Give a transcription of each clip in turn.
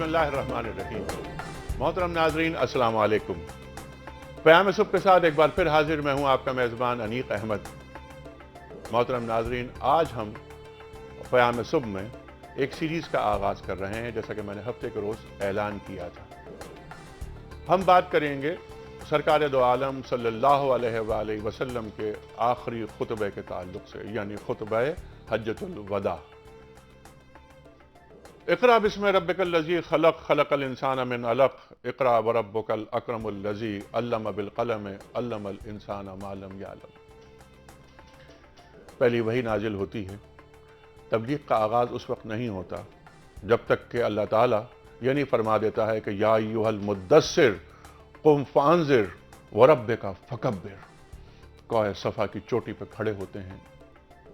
بسم اللہ الرحمن الرحیم۔ محترم ناظرین السلام علیکم۔ پیام صبح کے ساتھ ایک بار پھر حاضر میں ہوں آپ کا میزبان انیق احمد۔ محترم ناظرین، آج ہم پیام صبح میں ایک سیریز کا آغاز کر رہے ہیں، جیسا کہ میں نے ہفتے کے روز اعلان کیا تھا۔ ہم بات کریں گے سرکار دو عالم صلی اللہ علیہ وآلہ وسلم کے آخری خطبے کے تعلق سے، یعنی خطبہ حجۃ الوداع۔ اقرأ بسم ربک الذی خلق، خلق الانسان من علق، اقرأ وربک الاکرم الذی علم بالقلم، علم الانسان ما لم یعلم۔ پہلی وحی نازل ہوتی ہے۔ تبلیغ کا آغاز اس وقت نہیں ہوتا جب تک کہ اللہ تعالیٰ یعنی فرما دیتا ہے کہ یا ایھا المدثر قم فانذر وربک فکبر۔ کوہ صفا کی چوٹی پہ کھڑے ہوتے ہیں،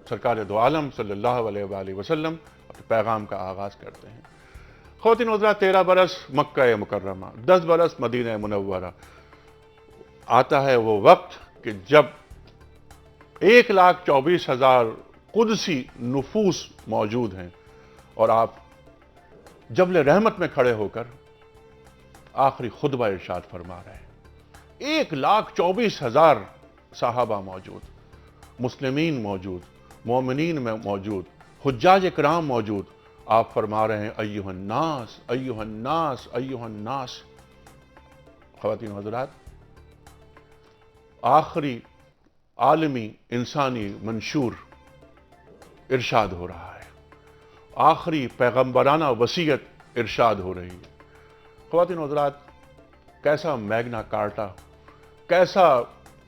سرکار دو عالم صلی اللہ علیہ وآلہ وسلم اپنے پیغام کا آغاز کرتے ہیں۔ خواتین و حضرات، 13 برس مکہ مکرمہ، 10 برس مدینہ منورہ۔ آتا ہے وہ وقت کہ جب 1,24,000 قدسی نفوس موجود ہیں اور آپ جبل رحمت میں کھڑے ہو کر آخری خطبہ ارشاد فرما رہے ہیں۔ 1,24,000 صحابہ موجود، مسلمین موجود، مومنین میں موجود، حجاج کرام موجود۔ آپ فرما رہے ہیں ایھا الناس ایھا الناس ایھا الناس۔ خواتین و حضرات، آخری عالمی انسانی منشور ارشاد ہو رہا ہے، آخری پیغمبرانہ وصیت ارشاد ہو رہی ہے۔ خواتین و حضرات، کیسا میگنا کارٹا، کیسا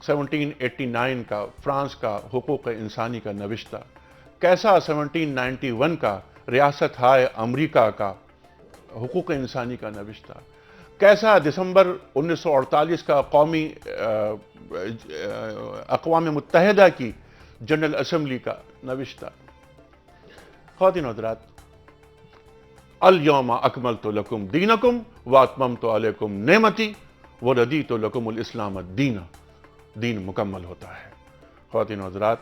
1789 کا فرانس کا حقوق انسانی کا نوشتہ، کیسا 1791 کا ریاست ہائے امریکہ کا حقوق انسانی کا نوشتہ، کیسا دسمبر 1948 کا قومی اقوام متحدہ کی جنرل اسمبلی کا نوشتہ۔ خواتین و حضرات، الیوم اکملت لکم دینکم واتممت علیکم نعمتی ورضیت لکم الاسلام دینا۔ دین مکمل ہوتا ہے۔ خواتین و حضرات،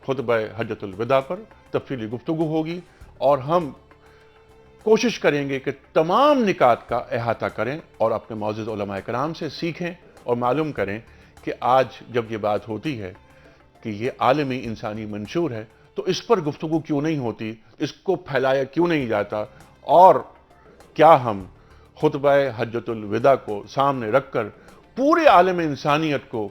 خطبہ حجۃ الوداع پر تفصیلی گفتگو ہوگی اور ہم کوشش کریں گے کہ تمام نکات کا احاطہ کریں اور اپنے معزز علماء کرام سے سیکھیں اور معلوم کریں کہ آج جب یہ بات ہوتی ہے کہ یہ عالمی انسانی منشور ہے تو اس پر گفتگو کیوں نہیں ہوتی، اس کو پھیلایا کیوں نہیں جاتا، اور کیا ہم خطبہ حجۃ الوداع کو سامنے رکھ کر پورے عالم انسانیت کو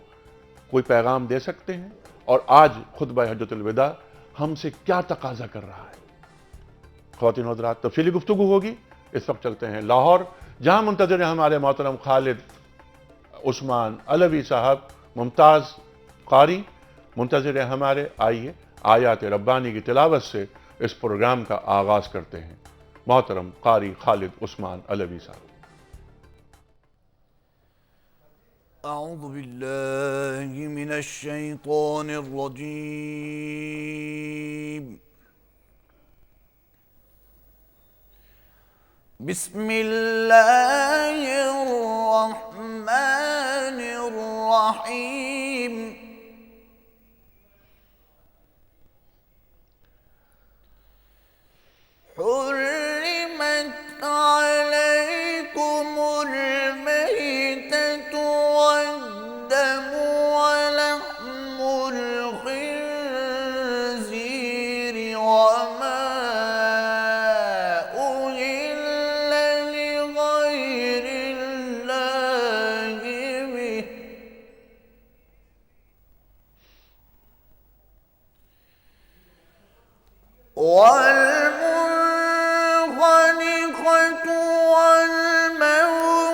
کوئی پیغام دے سکتے ہیں، اور آج خطبہ حجۃ الوداع ہم سے کیا تقاضا کر رہا ہے۔ خواتین و حضرات، تفصیلی گفتگو ہوگی۔ اس وقت چلتے ہیں لاہور، جہاں منتظر ہیں ہمارے محترم خالد عثمان علوی صاحب، ممتاز قاری منتظر ہیں ہمارے۔ آئیے آیات ربانی کی تلاوت سے اس پروگرام کا آغاز کرتے ہیں۔ محترم قاری خالد عثمان علوی صاحب۔ اعوذ باللہ من الشیطان الرجیم، بسم اللہ الرحمن الرحیم۔ حرمت علیکم المیتۃ والدم ولحم الخنزیر وما أهل لغير الله به، والمنخنقة والموقوذة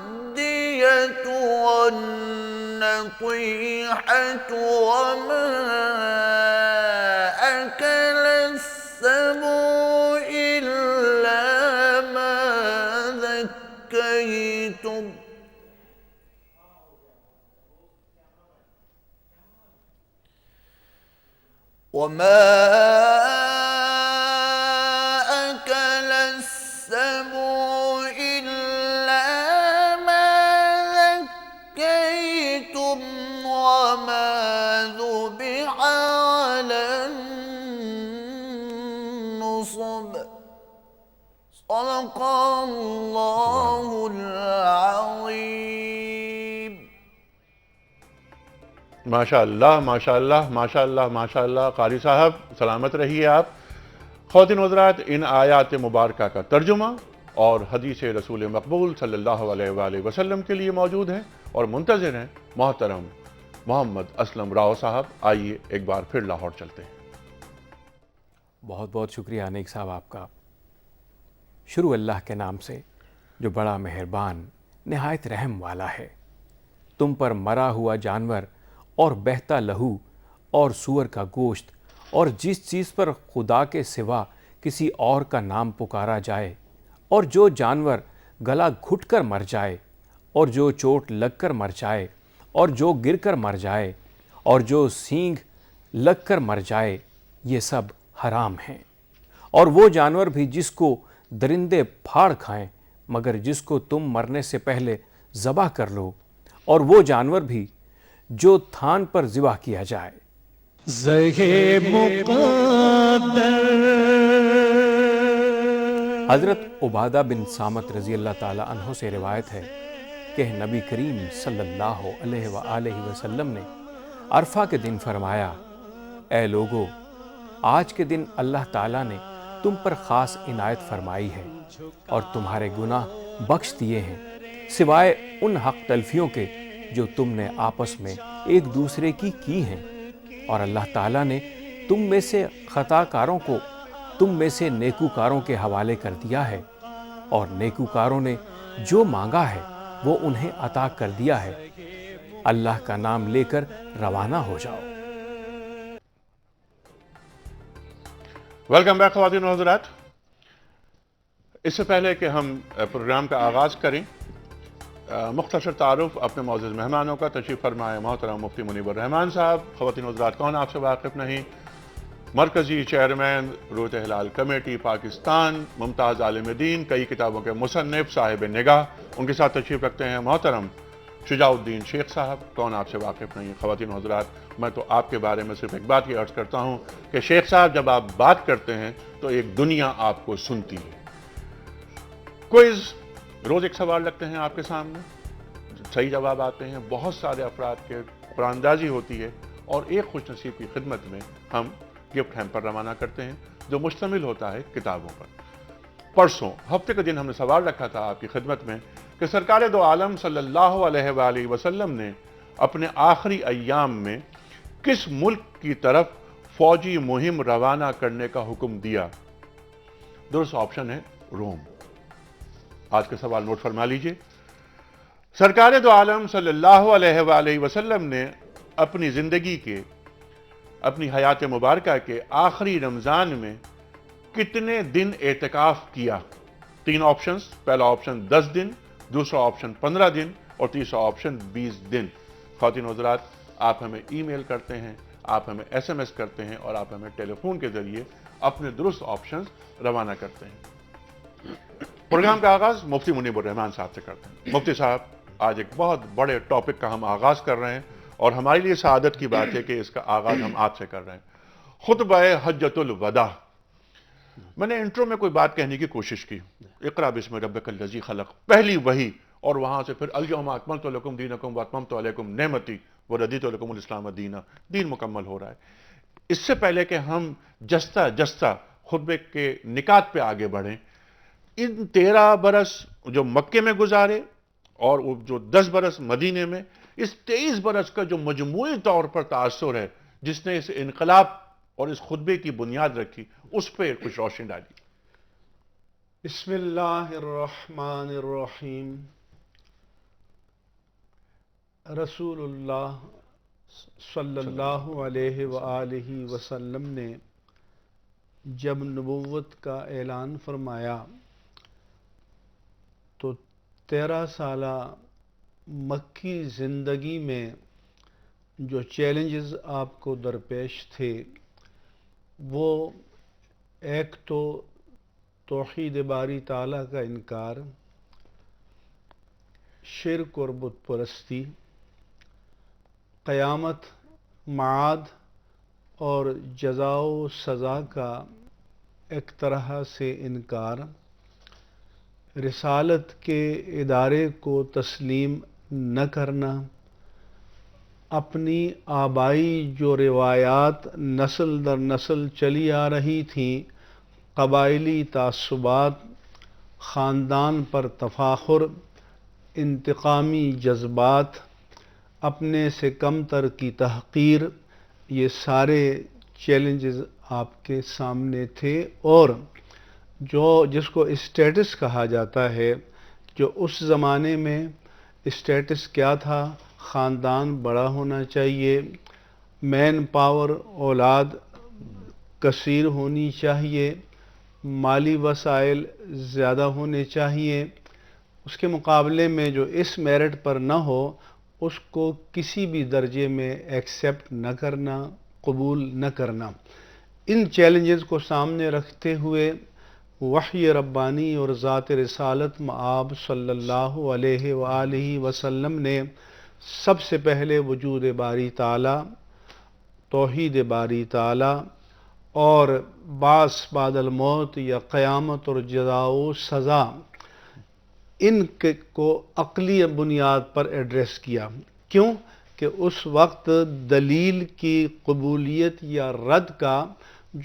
والمتردية والنطيحة وما أكل السبع إلا ما ذكيتم، وما أكل السبع إلا ما ذكيتم وما ذبح على الصبح صدق اللہ العظیم. ماشاء اللہ ماشاء اللہ ماشاء اللہ ماشاء اللہ. قاری صاحب سلامت رہیے آپ. خواتین و حضرات، ان آیات مبارکہ کا ترجمہ اور حدیث رسول مقبول صلی اللہ علیہ وآلہ وسلم کے لیے موجود ہیں اور منتظر ہیں محترم محمد اسلم راؤ صاحب. آئیے ایک بار پھر لاہور چلتے ہیں. بہت بہت شکریہ انیک صاحب آپ کا. شروع اللہ کے نام سے جو بڑا مہربان نہایت رحم والا ہے. تم پر مرا ہوا جانور اور بہتا لہو اور سور کا گوشت اور جس چیز پر خدا کے سوا کسی اور کا نام پکارا جائے، اور جو جانور گلا گھٹ کر مر جائے، اور جو چوٹ لگ کر مر جائے، اور جو گر کر مر جائے، اور جو سینگ لگ کر مر جائے، یہ سب حرام ہیں. اور وہ جانور بھی جس کو درندے پھاڑ کھائیں مگر جس کو تم مرنے سے پہلے ذبح کر لو، اور وہ جانور بھی جو تھان پر ذبح کیا جائے. حضرت عبادہ بن صامت رضی اللہ تعالی عنہ سے روایت ہے کہ نبی کریم صلی اللہ علیہ وآلہ وسلم نے عرفہ کے دن فرمایا: اے لوگو، آج کے دن اللہ تعالیٰ نے تم پر خاص عنایت فرمائی ہے اور تمہارے گناہ بخش دیے ہیں، سوائے ان حق تلفیوں کے جو تم نے آپس میں ایک دوسرے کی ہیں. اور اللہ تعالیٰ نے تم میں سے خطا کاروں کو تم میں سے نیکوکاروں کے حوالے کر دیا ہے، اور نیکوکاروں نے جو مانگا ہے وہ انہیں عطا کر دیا ہے. اللہ کا نام لے کر روانہ ہو جاؤ. ویلکم بیک خواتین و حضرات. اس سے پہلے کہ ہم پروگرام کا آغاز کریں، مختصر تعارف اپنے معزز مہمانوں کا. تشریف فرمائے محترم مفتی منیب الرحمان صاحب. خواتین و حضرات، کون آپ سے واقف نہیں، مرکزی چیئرمین رویت ہلال کمیٹی پاکستان، ممتاز عالم دین، کئی کتابوں کے مصنف، صاحب نگاہ. ان کے ساتھ تشریف رکھتے ہیں محترم شجاع الدین شیخ صاحب. کون آپ سے واقف نہیں. خواتین و حضرات، میں تو آپ کے بارے میں صرف ایک بات یہ عرض کرتا ہوں کہ شیخ صاحب جب آپ بات کرتے ہیں تو ایک دنیا آپ کو سنتی ہے. کوئز روز ایک سوال رکھتے ہیں آپ کے سامنے، صحیح جواب آتے ہیں. بہت سارے افراد کے قرآن اندازی ہوتی ہے اور ایک خوش نصیب کی خدمت میں ہم گفٹ ہیمپر روانہ کرتے ہیں جو مشتمل ہوتا ہے کتابوں پر. پرسوں ہفتے کے دن ہم نے سوال رکھا تھا آپ کی خدمت میں کہ سرکار دو عالم صلی اللہ علیہ وآلہ وسلم نے اپنے آخری ایام میں کس ملک کی طرف فوجی مہم روانہ کرنے کا حکم دیا؟ درست آپشن ہے روم. آج کا سوال نوٹ فرما لیجئے. سرکار دو عالم صلی اللہ علیہ وآلہ وسلم نے اپنی زندگی کے، اپنی حیات مبارکہ کے آخری رمضان میں کتنے دن اعتکاف کیا؟ 3 آپشنز. پہلا آپشن 10 دن، دوسرا آپشن 15 دن اور تیسرا آپشن 20 دن. خواتین و حضرات، آپ ہمیں ای میل کرتے ہیں، آپ ہمیں SMS کرتے ہیں اور آپ ہمیں ٹیلی فون کے ذریعے اپنے درست آپشنز روانہ کرتے ہیں. پروگرام کا آغاز مفتی منیب الرحمان صاحب سے کرتے ہیں. مفتی صاحب، آج ایک بہت بڑے ٹاپک کا ہم آغاز کر رہے ہیں اور ہمارے لیے سعادت کی بات ہے کہ اس کا آغاز ہم آپ سے کر رہے ہیں. خطبہ حجۃ الوداع. میں نے انٹرو میں کوئی بات کہنے کی کوشش کی، اقرا بسم ربک الذی خلق، پہلی وحی، اور وہاں سے پھر الیوم اکملت لکم دینکم واتممت علیکم نعمتی ورضیت لکم الاسلام دینا. دین مکمل ہو رہا ہے. اس سے پہلے کہ ہم جستہ جستہ خطبے کے نکات پہ آگے بڑھیں، ان 13 برس جو مکے میں گزارے اور جو 10 برس مدینے میں، اس 23 برس کا جو مجموعی طور پر تاثر ہے جس نے اس انقلاب اور اس خطبے کی بنیاد رکھی، اس پہ کچھ روشنی ڈالی. بسم اللہ الرحمن الرحیم. رسول اللہ صلی اللہ علیہ وآلہ وسلم نے جب نبوت کا اعلان فرمایا تو 13 سالہ مکی زندگی میں جو چیلنجز آپ کو درپیش تھے، وہ ایک تو توحید باری تعالیٰ کا انکار، شرک اور بت پرستی، قیامت، معاد اور جزا و سزا کا ایک طرح سے انکار، رسالت کے ادارے کو تسلیم نہ کرنا، اپنی آبائی جو روایات نسل در نسل چلی آ رہی تھیں، قبائلی تعصبات، خاندان پر تفاخر، انتقامی جذبات، اپنے سے کم تر کی تحقیر، یہ سارے چیلنجز آپ کے سامنے تھے۔ اور جس کو اسٹیٹس کہا جاتا ہے، جو اس زمانے میں اسٹیٹس کیا تھا، خاندان بڑا ہونا چاہیے، مین پاور اولاد کثیر ہونی چاہیے، مالی وسائل زیادہ ہونے چاہیے، اس کے مقابلے میں جو اس میرٹ پر نہ ہو اس کو کسی بھی درجے میں ایکسیپٹ نہ کرنا، قبول نہ کرنا۔ ان چیلنجز کو سامنے رکھتے ہوئے وحی ربانی اور ذات رسالت مآب صلی اللہ علیہ وآلہ وسلم نے سب سے پہلے وجود باری تعالیٰ، توحید باری تعالیٰ اور بعث بعد الموت یا قیامت اور جزا و سزا، ان کو عقلی بنیاد پر ایڈریس کیا۔ کیوں کہ اس وقت دلیل کی قبولیت یا رد کا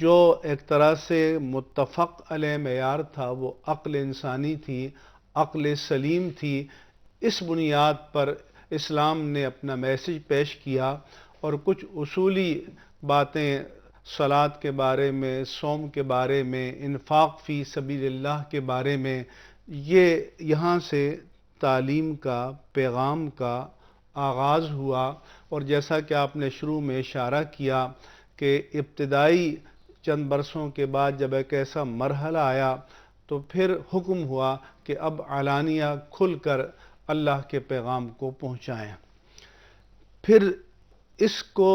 جو ایک طرح سے متفق علیہ معیار تھا وہ عقل انسانی تھی، عقل سلیم تھی۔ اس بنیاد پر اسلام نے اپنا میسج پیش کیا اور کچھ اصولی باتیں صلاۃ کے بارے میں، صوم کے بارے میں، انفاق فی سبیل اللہ کے بارے میں، یہ یہاں سے تعلیم کا، پیغام کا آغاز ہوا۔ اور جیسا کہ آپ نے شروع میں اشارہ کیا کہ ابتدائی چند برسوں کے بعد جب ایک ایسا مرحلہ آیا تو پھر حکم ہوا کہ اب علانیہ کھل کر اللہ کے پیغام کو پہنچائیں۔ پھر اس کو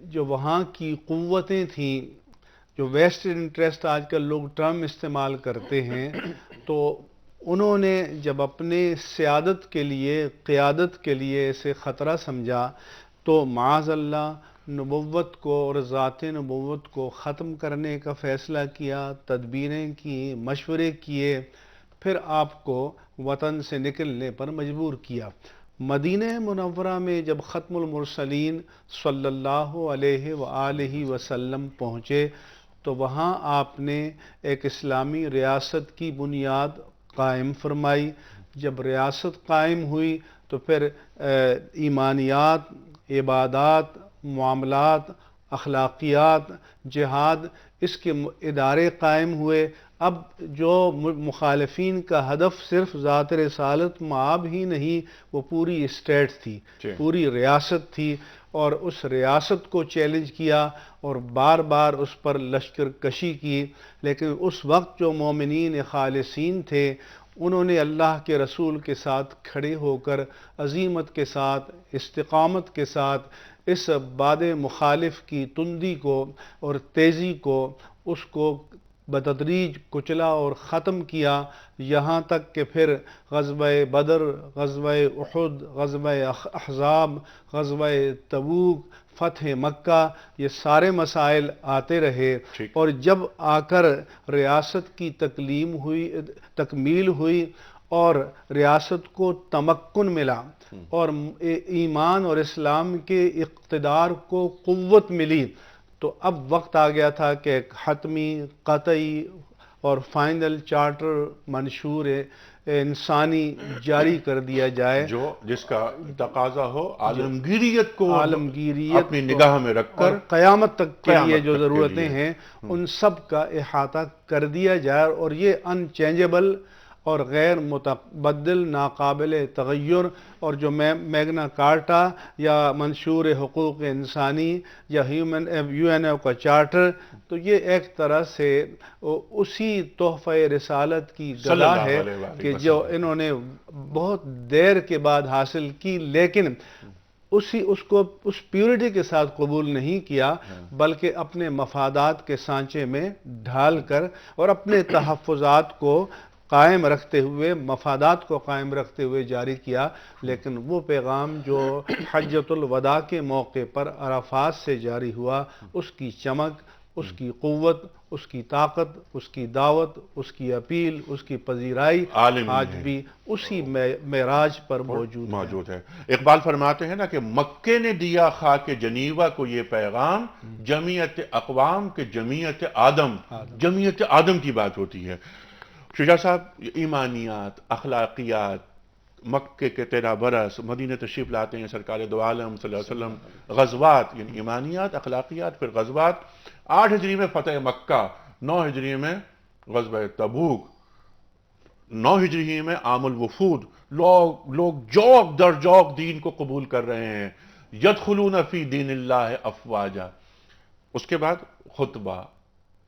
جو وہاں کی قوتیں تھیں، جو ویسٹرن انٹرسٹ آج کل لوگ ٹرم استعمال کرتے ہیں، تو انہوں نے جب اپنے سیادت کے لیے، قیادت کے لیے اسے خطرہ سمجھا تو معاذ اللہ نبوت کو اور ذات نبوت کو ختم کرنے کا فیصلہ کیا، تدبیریں کی، مشورے کیے، پھر آپ کو وطن سے نکلنے پر مجبور کیا۔ مدینہ منورہ میں جب ختم المرسلین صلی اللہ علیہ وآلہ وسلم پہنچے تو وہاں آپ نے ایک اسلامی ریاست کی بنیاد قائم فرمائی۔ جب ریاست قائم ہوئی تو پھر ایمانیات، عبادات، معاملات، اخلاقیات، جہاد، اس کے ادارے قائم ہوئے۔ اب جو مخالفین کا ہدف صرف ذات رسالت مآب ہی نہیں، وہ پوری اسٹیٹ تھی، پوری ریاست تھی، اور اس ریاست کو چیلنج کیا اور بار بار اس پر لشکر کشی کی۔ لیکن اس وقت جو مومنین خالصین تھے انہوں نے اللہ کے رسول کے ساتھ کھڑے ہو کر عزیمت کے ساتھ، استقامت کے ساتھ اس باد مخالف کی تندی کو اور تیزی کو، اس کو بتدریج کچلا اور ختم کیا، یہاں تک کہ پھر غزوہ بدر، غزوہ احد، غزوہ احزاب، غزوہ تبوک، فتح مکہ، یہ سارے مسائل آتے رہے۔ اور جب آ کر ریاست کی تکمیل ہوئی اور ریاست کو تمکن ملا اور ایمان اور اسلام کے اقتدار کو قوت ملی، تو اب وقت آ گیا تھا کہ ایک حتمی، قطعی اور فائنل چارٹر منشور انسانی جاری کر دیا جائے، جس کا تقاضا ہو عالمگیریت کو اپنی کو نگاہ میں رکھ کر اور قیامت تک کے لیے قیامت جو تک کے ضرورتیں لیے ہیں ان سب کا احاطہ کر دیا جائے، اور یہ انچینجبل اور غیر متبدل، ناقابل تغیر، اور جو میگنا کارٹا یا منشور حقوق انسانی یا یو این او کا چارٹر، تو یہ ایک طرح سے اسی تحفہ رسالت کی گدا ہے کہ جو انہوں نے بہت دیر کے بعد حاصل کی، لیکن اس پیورٹی کے ساتھ قبول نہیں کیا، بلکہ اپنے مفادات کے سانچے میں ڈھال کر اور اپنے تحفظات کو قائم رکھتے ہوئے، مفادات کو قائم رکھتے ہوئے جاری کیا۔ لیکن وہ پیغام جو حجۃ الوداع کے موقع پر عرفات سے جاری ہوا، اس کی چمک، اس کی قوت، اس کی طاقت، اس کی دعوت، اس کی اپیل، اس کی پذیرائی عالمی آج ہے، بھی اسی معراج پر موجود ہے۔ اقبال فرماتے ہیں نا کہ مکے نے دیا خاک جنیوا کو یہ پیغام، جمعیت اقوام کے جمعیت آدم، جمعیت آدم کی بات ہوتی ہے۔ شجاع صاحب، یہ ایمانیات، اخلاقیات، مکے کے 13 برس، مدینہ تشریف لاتے ہیں سرکار دو عالم صلی اللہ علیہ وسلم، غزوات یعنی ایمانیات، اخلاقیات، پھر غزوات، 8 ہجری میں فتح مکہ، 9 ہجری میں غزوہ تبوک، 9 ہجری میں عام الوفود، لوگ جوق در جوق دین کو قبول کر رہے ہیں، یدخلون فی دین اللہ افواجا۔ اس کے بعد خطبہ،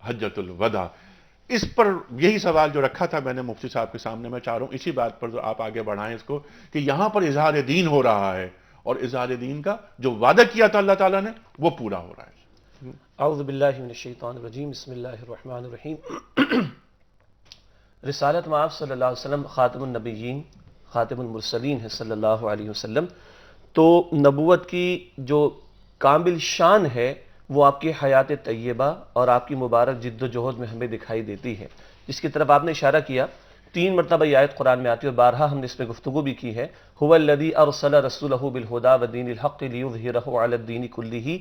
حجۃ الوداع۔ اس پر یہی سوال جو رکھا تھا میں نے مفتی صاحب کے سامنے، میں چاہ رہا ہوں اسی بات پر جو آپ آگے بڑھائیں اس کو، کہ یہاں پر اظہار دین ہو رہا ہے، اور اظہار دین کا جو وعدہ کیا تھا اللہ تعالیٰ نے وہ پورا ہو رہا ہے۔ اعوذ باللہ من الشیطان الرجیم، بسم اللہ الرحمن الرحیم۔ رسالت مآب صلی اللہ علیہ وسلم خاتم النبیین، خاتم المرسلین ہے صلی اللہ علیہ وسلم، تو نبوت کی جو کامل شان ہے وہ آپ کی حیات طیبہ اور آپ کی مبارک جد و جہد میں ہمیں دکھائی دیتی ہے، جس کی طرف آپ نے اشارہ کیا۔ 3 مرتبہ یہ آیت قرآن میں آتی ہے اور بارہا ہم نے اس میں گفتگو بھی کی ہے۔ هو الذی ارسل رسولہ بالہدی ودین الحق لیظہرہ علی الدین کلہ،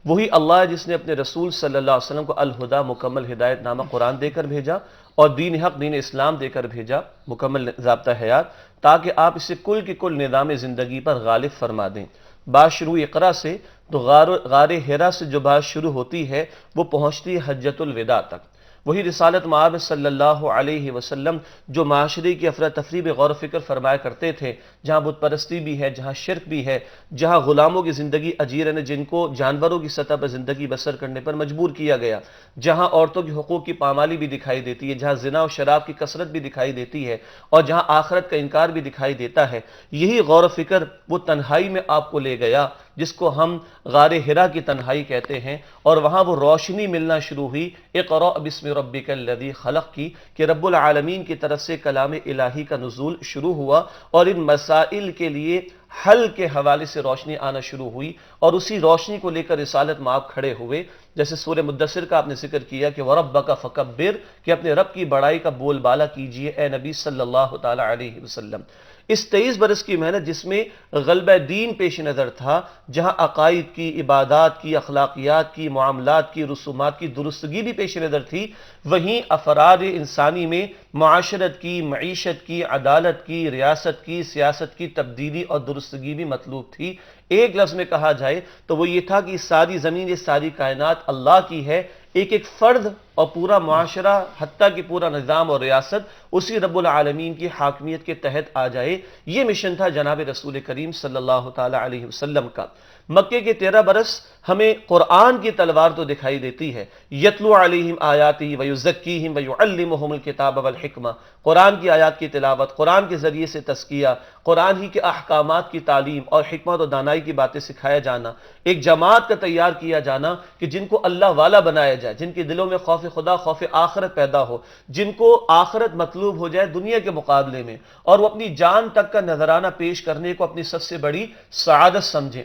وہی اللہ ہے جس نے اپنے رسول صلی اللہ علیہ وسلم کو الہدا، مکمل ہدایت نامہ قرآن دے کر بھیجا، اور دین حق، دین اسلام دے کر بھیجا، مکمل ضابطہ حیات، تاکہ آپ اسے کل کی کل نظام زندگی پر غالب فرما دیں۔ بات شروع اقرا سے، تو غار حرا سے جو بات شروع ہوتی ہے وہ پہنچتی ہے حجۃ الوداع تک۔ وہی رسالت مآب صلی اللہ علیہ وسلم جو معاشرے کی افراتفری میں غور و فکر فرمایا کرتے تھے، جہاں بت پرستی بھی ہے، جہاں شرک بھی ہے، جہاں غلاموں کی زندگی اجیرن نے جن کو جانوروں کی سطح پر زندگی بسر کرنے پر مجبور کیا گیا، جہاں عورتوں کی حقوق کی پامالی بھی دکھائی دیتی ہے، جہاں زنا و شراب کی کثرت بھی دکھائی دیتی ہے، اور جہاں آخرت کا انکار بھی دکھائی دیتا ہے، یہی غور و فکر وہ تنہائی میں آپ کو لے گیا جس کو ہم غار حرا کی تنہائی کہتے ہیں، اور وہاں وہ روشنی ملنا شروع ہوئی اقرأ بسم ربک الذی خلق کی، کہ رب العالمین کی طرف سے کلام الہی کا نزول شروع ہوا، اور ان مسائل کے لیے حل کے حوالے سے روشنی آنا شروع ہوئی، اور اسی روشنی کو لے کر رسالت مآب کھڑے ہوئے۔ جیسے سورہ مدثر کا آپ نے ذکر کیا کہ وَرَبَّكَ فَكَبِّرْ، کہ اپنے رب کی بڑائی کا بول بالا کیجئے اے نبی صلی اللہ تعالی علیہ وسلم۔ اس 23 برس کی محنت جس میں غلبہ دین پیش نظر تھا، جہاں عقائد کی، عبادات کی، اخلاقیات کی، معاملات کی، رسومات کی درستگی بھی پیش نظر تھی، وہیں افراد انسانی میں معاشرت کی، معیشت کی، عدالت کی، ریاست کی، سیاست کی تبدیلی اور درستگی بھی مطلوب تھی۔ ایک لفظ میں کہا جائے تو وہ یہ تھا کہ یہ ساری زمین، یہ ساری کائنات اللہ کی ہے، ایک ایک فرد اور پورا معاشرہ، حتیٰ کہ پورا نظام اور ریاست اسی رب العالمین کی حاکمیت کے تحت آ جائے۔ یہ مشن تھا جناب رسول کریم صلی اللہ تعالی علیہ وسلم کا۔ مکے کے 13 برس ہمیں قرآن کی تلوار تو دکھائی دیتی ہے، یتلو علیہم آیاتہ ویزکیہم ویعلمہم الکتاب والحکمہ، قرآن کی آیات کی تلاوت، قرآن کے ذریعے سے تزکیہ، قرآن ہی کے احکامات کی تعلیم اور حکمت و دانائی کی باتیں سکھایا جانا، ایک جماعت کا تیار کیا جانا کہ جن کو اللہ والا بنایا جائے، جن کے دلوں میں خوف خدا، خوف آخرت پیدا ہو، جن کو آخرت مطلوب ہو جائے دنیا کے مقابلے میں، اور وہ اپنی جان تک کا نذرانہ پیش کرنے کو اپنی سب سے بڑی سعادت سمجھیں۔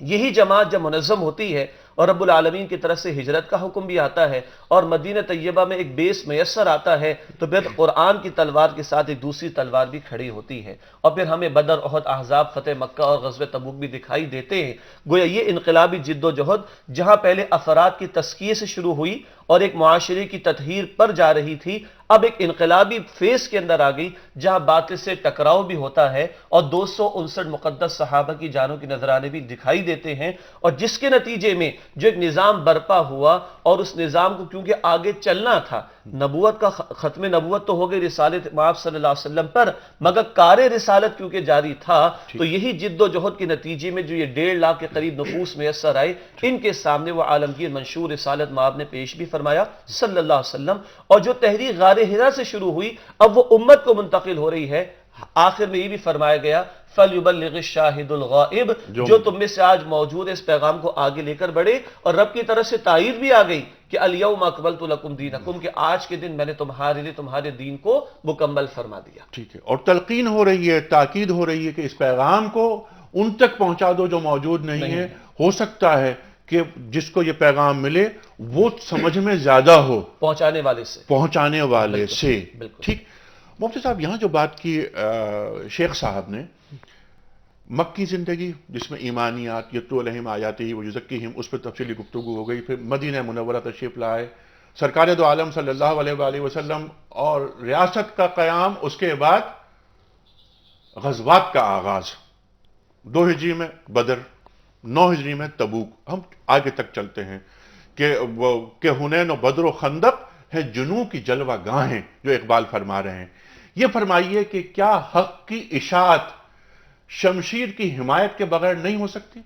یہی جماعت جب منظم ہوتی ہے اور رب العالمین کی طرف سے ہجرت کا حکم بھی آتا ہے اور مدینہ طیبہ میں ایک بیس میسر آتا ہے، تو پھر قرآن کی تلوار کے ساتھ ایک دوسری تلوار بھی کھڑی ہوتی ہے، اور پھر ہمیں بدر، احد، احزاب، فتح مکہ اور غزوہ تبوک بھی دکھائی دیتے ہیں۔ گویا یہ انقلابی جد و جہد جہاں پہلے افراد کی تزکیے سے شروع ہوئی اور ایک معاشرے کی تطہیر پر جا رہی تھی، اب ایک انقلابی فیس کے اندر آ گئی جہاں باطل سے ٹکراؤ بھی ہوتا ہے، اور 259 مقدس صحابہ کی جانوں کی نذرانے بھی دکھائی دیتے ہیں، اور جس کے نتیجے میں جو ایک نظام برپا ہوا، اور اس نظام کو کیونکہ آگے چلنا تھا، نبوت کا ختم نبوت تو ہو گئی رسالت مآب صلی اللہ علیہ وسلم پر، مگر کار رسالت کیونکہ جاری تھا، تو یہی جد و جہد کے نتیجے میں جو یہ 1.5 لاکھ کے قریب نفوس میسر آئے، ان کے سامنے وہ عالمگیر منشور رسالت مآب نے پیش بھی فرمایا صلی اللہ علیہ وسلم، اور جو تحریک غار حرا سے شروع ہوئی اب وہ امت کو منتقل ہو رہی ہے۔ آخر میں یہ بھی فرمایا گیا فَلْيُبَلِّغِ الشَّاهِدُ الْغَائِبُ، جو تم میں سے آج موجود ہے اس پیغام کو آگے لے کر بڑھے، اور رب کی طرف سے تائید بھی آ گئی کہ الْيَوْمَ أَكْمَلْتُ لَكُمْ دِينَكُمْ، کہ آج کے دن میں نے تمہارے لیے تمہارے دین کو مکمل فرما دیا۔ ٹھیک ہے، اور تلقین ہو رہی ہے، تاکید ہو رہی ہے کہ اس پیغام کو ان تک پہنچا دو جو موجود نہیں ہے۔ ہو سکتا ہے کہ جس کو یہ پیغام ملے وہ سمجھ میں زیادہ ہو پہنچانے والے سے. پہنچانے والے سے. بالکل. ٹھیک. مفتی صاحب یہاں جو بات کی شیخ صاحب نے مکی زندگی جس میں ایمانیات یتلو علیہم آیاتہ ویزکیہم اس پہ تفصیلی گفتگو ہو گئی. پھر مدینہ منورہ تشریف لائے, سرکار دو عالم صلی اللہ علیہ وآلہ وسلم اور ریاست کا قیام, اس کے بعد غزوات کا آغاز, 2 ہجری میں بدر, 9 ہجری میں تبوک. ہم آگے تک چلتے ہیں کہ حنین و بدر و خندق ہے جنوں کی جلوہ گاہیں جو اقبال فرما رہے ہیں. یہ فرمائیے کہ کیا حق کی اشاعت شمشیر کی حمایت کے بغیر نہیں ہو سکتی؟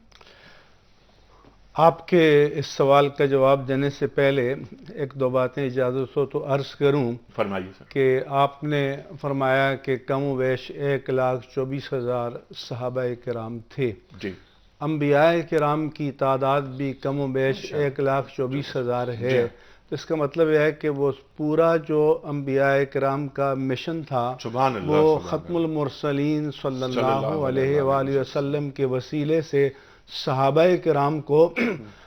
آپ کے اس سوال کا جواب دینے سے پہلے ایک دو باتیں اجازت ہو تو عرض کروں. فرمائیے سر. کہ آپ نے فرمایا کہ کم و بیش 1,24,000 صحابہ کرام تھے. جی. انبیاء کرام کی تعداد بھی کم و بیش 1,24,000 ہے. تو اس کا مطلب یہ ہے کہ وہ پورا جو انبیاء کرام کا مشن تھا سبحان اللہ, وہ ختم المرسلین صلی اللہ علیہ وآلہ وسلم کے وسیلے سے صحابہ کرام کو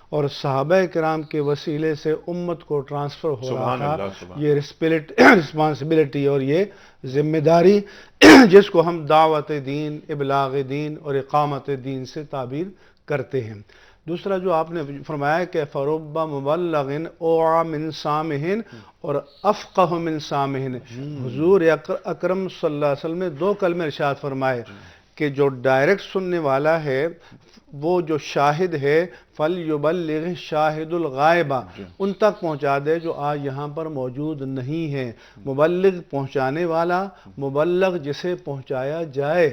اور صحابہ کرام کے وسیلے سے امت کو ٹرانسفر ہو رہا تھا. یہ رسپانسبلٹی اور یہ ذمہ داری جس کو ہم دعوت دین, ابلاغ دین اور اقامت دین سے تعبیر کرتے ہیں. دوسرا جو آپ نے فرمایا کہ فرب مبلغ اوعى من سامع اور افقہ من سامع, حضور اکرم صلی اللہ علیہ وسلم نے 2 کلمے ارشاد فرمائے کہ جو ڈائریکٹ سننے والا ہے وہ جو شاہد ہے فَلْيُبَلِّغْ شَاهِدُ الْغَائِبَ, ان تک پہنچا دے جو آج یہاں پر موجود نہیں ہے. مبلغ پہنچانے والا, مبلغ جسے پہنچایا جائے.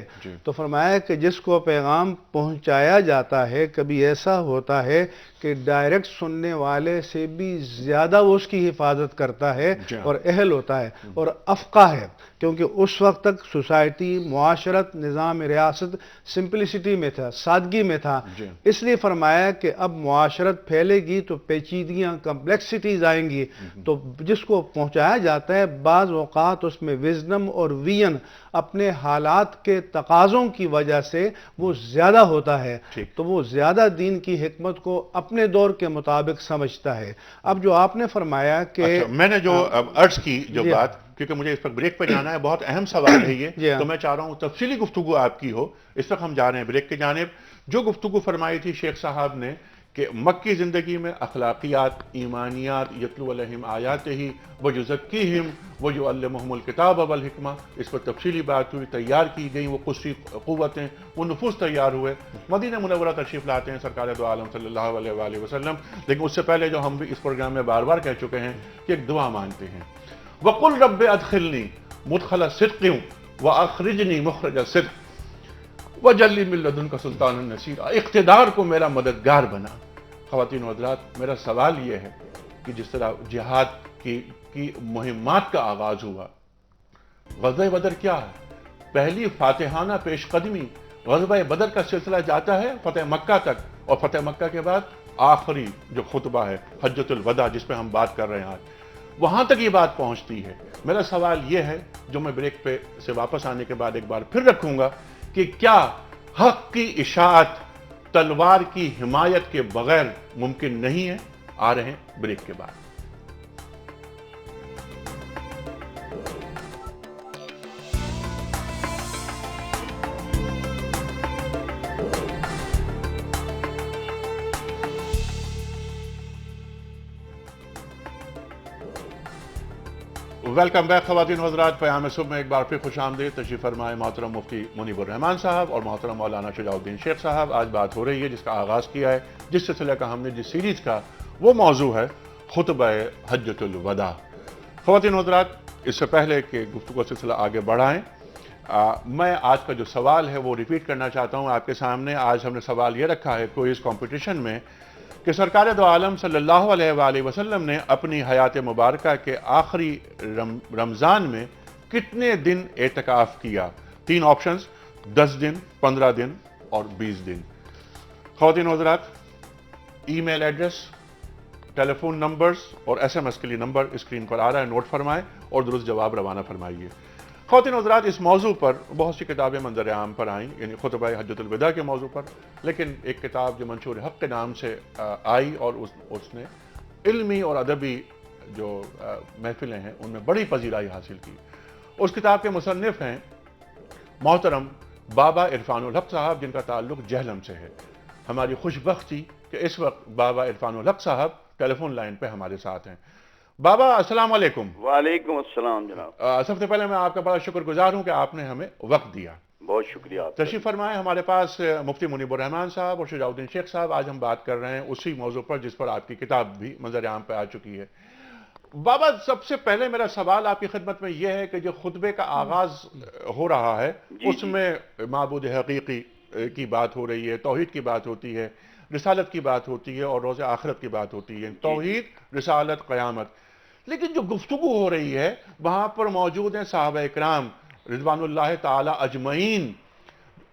تو فرمایا کہ جس کو پیغام پہنچایا جاتا ہے کبھی ایسا ہوتا ہے کہ ڈائریکٹ سننے والے سے بھی زیادہ وہ اس کی حفاظت کرتا ہے اور اہل ہوتا ہے اور افقہ ہے, کیونکہ اس وقت تک سوسائٹی, معاشرت, نظام ریاست سمپلسٹی میں تھا, سادگی میں تھا. اس لیے فرمایا کہ اب معاشرت پھیلے گی تو پیچیدگیاں, کمپلیکسٹیز آئیں گی. تو جس کو پہنچایا جاتا ہے بعض اوقات اس میں وزڈم اور وین اپنے حالات کے تقاضوں کی وجہ سے وہ زیادہ ہوتا ہے. تو وہ زیادہ دین کی حکمت کو اپنے دور کے مطابق سمجھتا ہے. اب جو آپ نے فرمایا کہ میں نے جو عرض کی جو بات, کیونکہ مجھے اس پر بریک پہ جانا ہے, بہت اہم سوال ہے یہ, تو میں چاہ رہا ہوں تفصیلی گفتگو آپ کی ہو. اس وقت ہم جا رہے ہیں بریک کی جانب. جو گفتگو فرمائی تھی شیخ صاحب نے کہ مکی زندگی میں اخلاقیات, ایمانیات, یتلو علیہم آیاتہ ویزکیہم ویعلمہم الکتاب والحکمہ, اس پر تفصیلی بات ہوئی, تیار کی گئی وہ قدسی قوتیں, وہ نفوذ تیار ہوئے, مدینہ منورہ تشریف لاتے ہیں سرکار دو عالم صلی اللہ علیہ وآلہ وسلم. لیکن اس سے پہلے جو ہم بھی اس پروگرام میں بار بار کہہ چکے ہیں کہ ایک دعا مانتے ہیں, وَقُلْ رَبِّ أَدْخِلْنِي مُدْخَلَ صِدْقٍ وَأَخْرِجْنِي مُخْرَجَ صِدْقٍ وَجَلِّ مِن لَّدُنْكَ سُلْطَانًا نَصِيرًا. اقتدار کو میرا مددگار بنا. خواتین و حضرات, میرا سوال یہ ہے کہ جس طرح جہاد کی مہمات کا آغاز ہوا, غزوہ بدر کیا ہے؟ پہلی فاتحانہ پیش قدمی غزوہ بدر کا سلسلہ جاتا ہے فتح مکہ تک, اور فتح مکہ کے بعد آخری جو خطبہ ہے حجۃ الوداع جس پہ ہم بات کر رہے ہیں آج, وہاں تک یہ بات پہنچتی ہے. میرا سوال یہ ہے جو میں بریک پہ سے واپس آنے کے بعد ایک بار پھر رکھوں گا کہ کیا حق کی اشاعت تلوار کی حمایت کے بغیر ممکن نہیں ہے؟ آ رہے ہیں بریک کے بعد. ویلکم بیک خواتین و حضرات, پیام صبح میں ایک بار پھر خوش آمدید. تشریف فرمائے محترم مفتی منیب الرحمان صاحب اور محترم مولانا شجاع الدین شیخ صاحب. آج بات ہو رہی ہے جس کا آغاز کیا ہے, جس سلسلے کا ہم نے جس سیریز کا, وہ موضوع ہے خطبہ حجۃ الوداع. خواتین و حضرات, اس سے پہلے کہ گفتگو کا سلسلہ آگے بڑھائیں, میں آج کا جو سوال ہے وہ ریپیٹ کرنا چاہتا ہوں آپ کے سامنے. آج ہم نے سوال یہ رکھا ہے کوئز کمپٹیشن میں کہ سرکار دو عالم صلی اللہ علیہ وآلہ وسلم نے اپنی حیات مبارکہ کے آخری رمضان میں کتنے دن اعتکاف کیا؟ 3 آپشنز, 10 دن, 15 دن اور 20 دن. خواتین و حضرات, ای میل ایڈریس, ٹیلی فون نمبرز اور SMS کے لیے نمبر اسکرین پر آ رہا ہے, نوٹ فرمائیں اور درست جواب روانہ فرمائیے. خواتین و حضرات، اس موضوع پر بہت سی کتابیں منظر عام پر آئیں، یعنی خطبہ حجۃ الوداع کے موضوع پر، لیکن ایک کتاب جو منشور حق کے نام سے آئی اور اس نے علمی اور ادبی جو محفلیں ہیں ان میں بڑی پذیرائی حاصل کی. اس کتاب کے مصنف ہیں محترم بابا عرفان الحق صاحب، جن کا تعلق جہلم سے ہے. ہماری خوش بختی کہ اس وقت بابا عرفان الحق صاحب ٹیلی فون لائن پہ ہمارے ساتھ ہیں. بابا السلام علیکم. وعلیکم السلام جناب. سب سے پہلے میں آپ کا بڑا شکر گزار ہوں کہ آپ نے ہمیں وقت دیا. بہت شکریہ آپ کا. تشریف فرمائیں. ہمارے پاس مفتی منیب الرحمان صاحب اور شجاع الدین شیخ صاحب. آج ہم بات کر رہے ہیں اسی موضوع پر جس پر آپ کی کتاب بھی منظر عام پہ آ چکی ہے. بابا سب سے پہلے میرا سوال آپ کی خدمت میں یہ ہے کہ جو خطبے کا آغاز ہو رہا ہے اس میں معبود حقیقی کی بات ہو رہی ہے، توحید کی بات ہوتی ہے، رسالت کی بات ہوتی ہے اور روز آخرت کی بات ہوتی ہے. توحید، رسالت، قیامت. لیکن جو گفتگو ہو رہی ہے وہاں پر موجود ہیں صحابہ اکرام رضوان اللہ تعالی اجمعین،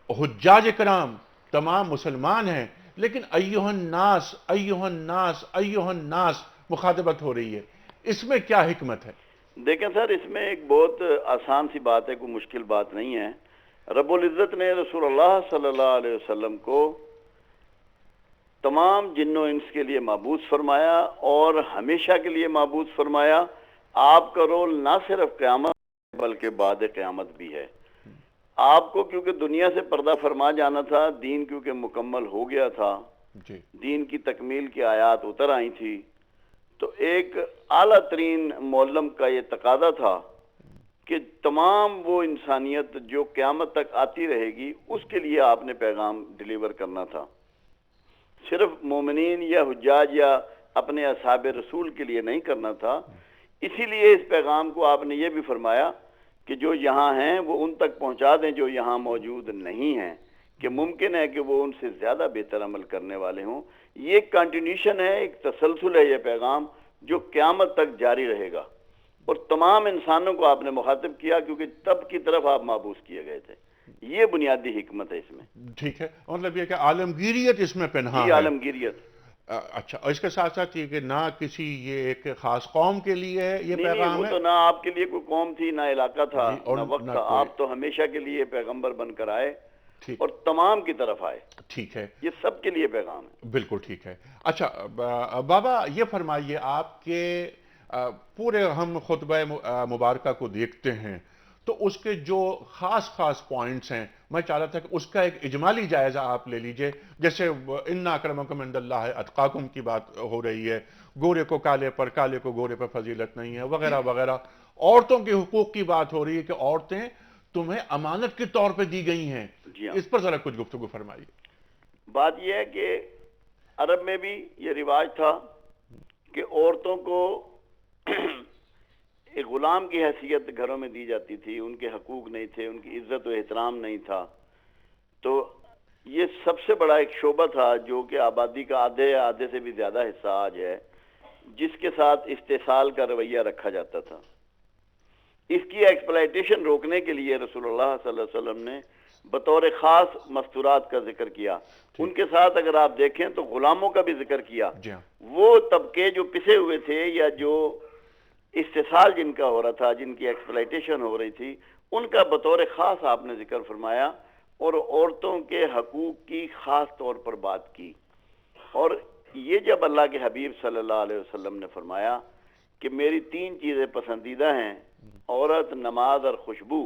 حجاج کرام، تمام مسلمان ہیں، لیکن ایھا الناس ایھا الناس ایھا الناس مخاطبت ہو رہی ہے. اس میں کیا حکمت ہے؟ دیکھیں سر، اس میں ایک بہت آسان سی بات ہے، کوئی مشکل بات نہیں ہے. رب العزت نے رسول اللہ صلی اللہ علیہ وسلم کو تمام جن و انس کے لیے معبود فرمایا اور ہمیشہ کے لیے معبود فرمایا. آپ کا رول نہ صرف قیامت بلکہ بعد قیامت بھی ہے. آپ کو کیونکہ دنیا سے پردہ فرما جانا تھا، دین کیونکہ مکمل ہو گیا تھا، دین کی تکمیل کی آیات اتر آئی تھی، تو ایک اعلیٰ ترین معلم کا یہ تقاضا تھا کہ تمام وہ انسانیت جو قیامت تک آتی رہے گی اس کے لیے آپ نے پیغام ڈیلیور کرنا تھا. صرف مومنین یا حجاج یا اپنے اصحاب رسول کے لیے نہیں کرنا تھا. اسی لیے اس پیغام کو آپ نے یہ بھی فرمایا کہ جو یہاں ہیں وہ ان تک پہنچا دیں جو یہاں موجود نہیں ہیں، کہ ممکن ہے کہ وہ ان سے زیادہ بہتر عمل کرنے والے ہوں. یہ ایک کنٹینیوشن ہے، ایک تسلسل ہے یہ پیغام جو قیامت تک جاری رہے گا. اور تمام انسانوں کو آپ نے مخاطب کیا کیونکہ تب کی طرف آپ مابعوث کیے گئے تھے. یہ بنیادی حکمت ہے اس میں. ٹھیک ہے، مطلب یہ کہ عالمگیریت اس میں پنہاں یہ ہے. عالمگیریت. اچھا، اور اس کے ساتھ ساتھ یہ کہ نہ کسی یہ ایک خاص قوم کے لیے ہے یہ پیغام وہ ہے. تو نہ آپ کے لیے کوئی قوم تھی، نہ علاقہ تھا، اور نہ وقت تھا. آپ تو ہمیشہ کے لیے پیغمبر بن کر آئے اور تمام کی طرف آئے. ٹھیک ہے، یہ سب کے لیے پیغام ہے. بالکل ٹھیک ہے. اچھا بابا یہ فرمائیے، آپ کے پورے ہم خطبہ مبارکہ کو دیکھتے ہیں تو اس کے جو خاص پوائنٹس ہیں میں چاہ رہا تھا کہ اس کا ایک اجمالی جائزہ آپ لے لیجئے. جیسے ان اکرمکم عند اللہ اتقاکم کی بات ہو رہی ہے، گورے کو کالے پر، کالے کو گورے پر فضیلت نہیں ہے، وغیرہ وغیرہ. عورتوں کے حقوق کی بات ہو رہی ہے کہ عورتیں تمہیں امانت کے طور پہ دی گئی ہیں. اس پر ذرا کچھ گفتگو فرمائیے. بات یہ ہے کہ عرب میں بھی یہ رواج تھا کہ عورتوں کو ایک غلام کی حیثیت گھروں میں دی جاتی تھی. ان کے حقوق نہیں تھے، ان کی عزت و احترام نہیں تھا. تو یہ سب سے بڑا ایک شعبہ تھا جو کہ آبادی کا آدھے سے بھی زیادہ حصہ آج ہے، جس کے ساتھ استحصال کا رویہ رکھا جاتا تھا. اس کی ایکسپلائٹیشن روکنے کے لیے رسول اللہ صلی اللہ علیہ وسلم نے بطور خاص مستورات کا ذکر کیا. ان کے ساتھ اگر آپ دیکھیں تو غلاموں کا بھی ذکر کیا. وہ طبقے جو پسے ہوئے تھے یا جو استحصال جن کا ہو رہا تھا، جن کی ایکسپلائٹیشن ہو رہی تھی، ان کا بطور خاص آپ نے ذکر فرمایا اور عورتوں کے حقوق کی خاص طور پر بات کی. اور یہ جب اللہ کے حبیب صلی اللہ علیہ وسلم نے فرمایا کہ میری 3 چیزیں پسندیدہ ہیں، عورت، نماز اور خوشبو،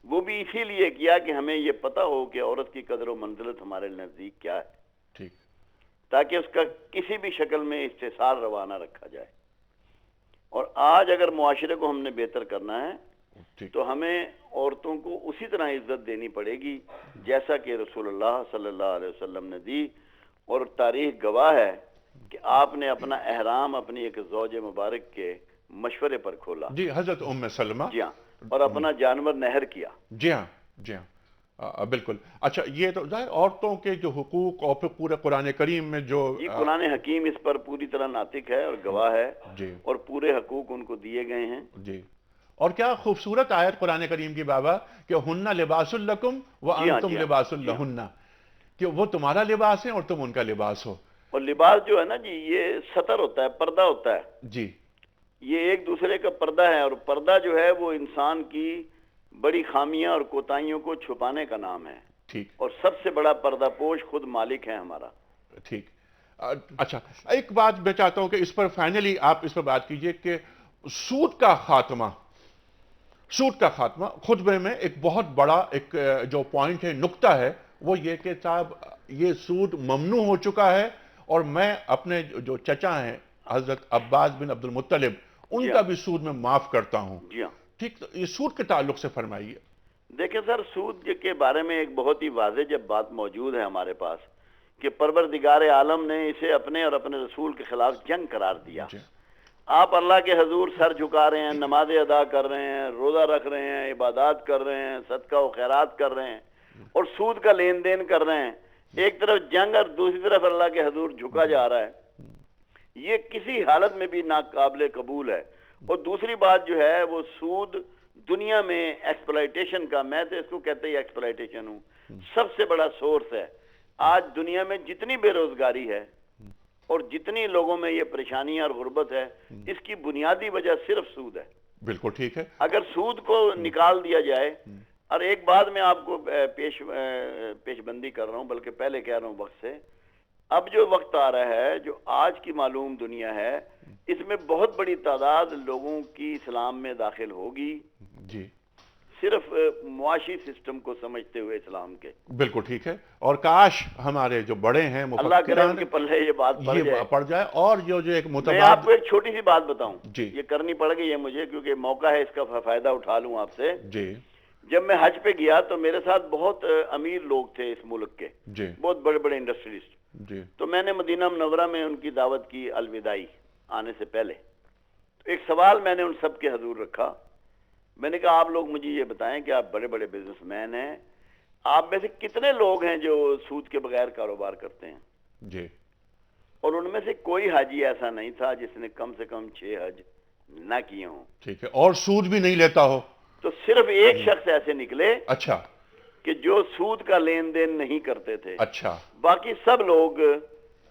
وہ بھی اسی لیے کیا کہ ہمیں یہ پتہ ہو کہ عورت کی قدر و منزلت ہمارے نزدیک کیا ہے، ٹھیک، تاکہ اس کا کسی بھی شکل میں استحصال روا نہ رکھا جائے. اور آج اگر معاشرے کو ہم نے بہتر کرنا ہے تو ہمیں عورتوں کو اسی طرح عزت دینی پڑے گی جیسا کہ رسول اللہ صلی اللہ علیہ وسلم نے دی. اور تاریخ گواہ ہے کہ آپ نے اپنا احرام اپنی ایک زوج مبارک کے مشورے پر کھولا. جی، حضرت ام سلمہ. جی ہاں، اور اپنا جانور نہر کیا. جی ہاں، جی ہاں، بالکل. اچھا، یہ تو ظاہر عورتوں کے جو حقوق اور پھر پورے قرآن کریم میں جو قرآن حکیم اس پر پوری طرح ناطق ہے اور گواہ ہے. جی، اور پورے حقوق ان کو دیے گئے ہیں. جی. اور کیا خوبصورت آیت قرآن کریم کی بابا کہ ہن لباس لکم وانتم لباس لہن، کہ وہ تمہارا لباس ہے اور تم ان کا لباس ہو. اور لباس جو ہے نا جی، یہ ستر ہوتا ہے، پردہ ہوتا ہے. جی، یہ ایک دوسرے کا پردہ پردہ ہے، اور پردہ جو ہے وہ انسان کی بڑی خامیاں اور کوتاہیوں کو چھپانے کا نام ہے، ٹھیک اور سب سے بڑا پردہ پوش خود مالک ہے ہمارا۔ ٹھیک اچھا، ایک بات میں چاہتا ہوں کہ اس پر فائنلی آپ اس پر بات کیجئے کہ سود کا خاتمہ، سود کا خاتمہ خطبے میں ایک بہت بڑا ایک جو پوائنٹ ہے، نقطہ ہے، وہ یہ کہ صاحب یہ سود ممنوع ہو چکا ہے، اور میں اپنے جو چچا ہیں حضرت عباس بن عبد المطلب ان جی کا ہاں، بھی سود میں معاف کرتا ہوں۔ جی ہاں، ٹھیک، تو یہ سود کے تعلق سے فرمائیے۔ دیکھیں سر، سود کے بارے میں ایک بہت ہی واضح جب بات موجود ہے ہمارے پاس کہ پروردگار عالم نے اسے اپنے اور اپنے رسول کے خلاف جنگ قرار دیا۔ جی آپ اللہ کے حضور سر جھکا رہے ہیں، نمازیں ادا کر رہے ہیں، روزہ رکھ رہے ہیں، عبادات کر رہے ہیں، صدقہ و خیرات کر رہے ہیں، اور سود کا لین دین کر رہے ہیں، ایک طرف جنگ اور دوسری طرف اللہ کے حضور جھکا جا رہا ہے، یہ کسی حالت میں بھی ناقابل قبول ہے۔ اور دوسری بات جو ہے وہ سود دنیا میں ایکسپلائٹیشن کا، میں تو اس کو کہتے ہی ایکسپلائٹیشن ہوں، سب سے بڑا سورس ہے۔ آج دنیا میں جتنی بے روزگاری ہے اور جتنی لوگوں میں یہ پریشانیاں اور غربت ہے، اس کی بنیادی وجہ صرف سود ہے۔ بالکل ٹھیک ہے۔ اگر سود کو نکال دیا جائے، اور ایک بات میں آپ کو پیش بندی کر رہا ہوں، بلکہ پہلے کہہ رہا ہوں وقت سے، اب جو وقت آ رہا ہے، جو آج کی معلوم دنیا ہے، اس میں بہت بڑی تعداد لوگوں کی اسلام میں داخل ہوگی، جی صرف معاشی سسٹم کو سمجھتے ہوئے اسلام کے۔ بالکل ٹھیک ہے، اور کاش ہمارے جو بڑے ہیں اللہ کرے ان مفکران کے پلے یہ بات پڑ یہ جائے۔ پڑ جائے، اور جو ایک میں آپ متبادل کو ایک چھوٹی سی بات بتاؤں، جی یہ کرنی پڑ گئی ہے مجھے کیونکہ موقع ہے، اس کا فائدہ اٹھا لوں آپ سے۔ جی جب میں حج پہ گیا تو میرے ساتھ بہت امیر لوگ تھے اس ملک کے، جی بہت بڑے بڑے انڈسٹریلسٹ۔ جی تو میں نے مدینہ منورہ میں ان کی دعوت کی الوداعی آنے سے پہلے، تو ایک سوال میں نے ان سب کے حضور رکھا، میں نے کہا آپ لوگ مجھے یہ بتائیں کہ آپ بڑے بڑے بزنس مین ہیں، آپ میں سے کتنے لوگ ہیں جو سود کے بغیر کاروبار کرتے ہیں؟ جی اور ان میں سے کوئی حاجی ایسا نہیں تھا جس نے کم سے کم 6 حج نہ کیے ہوں۔ ٹھیک ہے، اور سود بھی نہیں لیتا ہو؟ تو صرف ایک شخص ایسے نکلے اچھا کہ جو سود کا لین دین نہیں کرتے تھے، اچھا باقی سب لوگ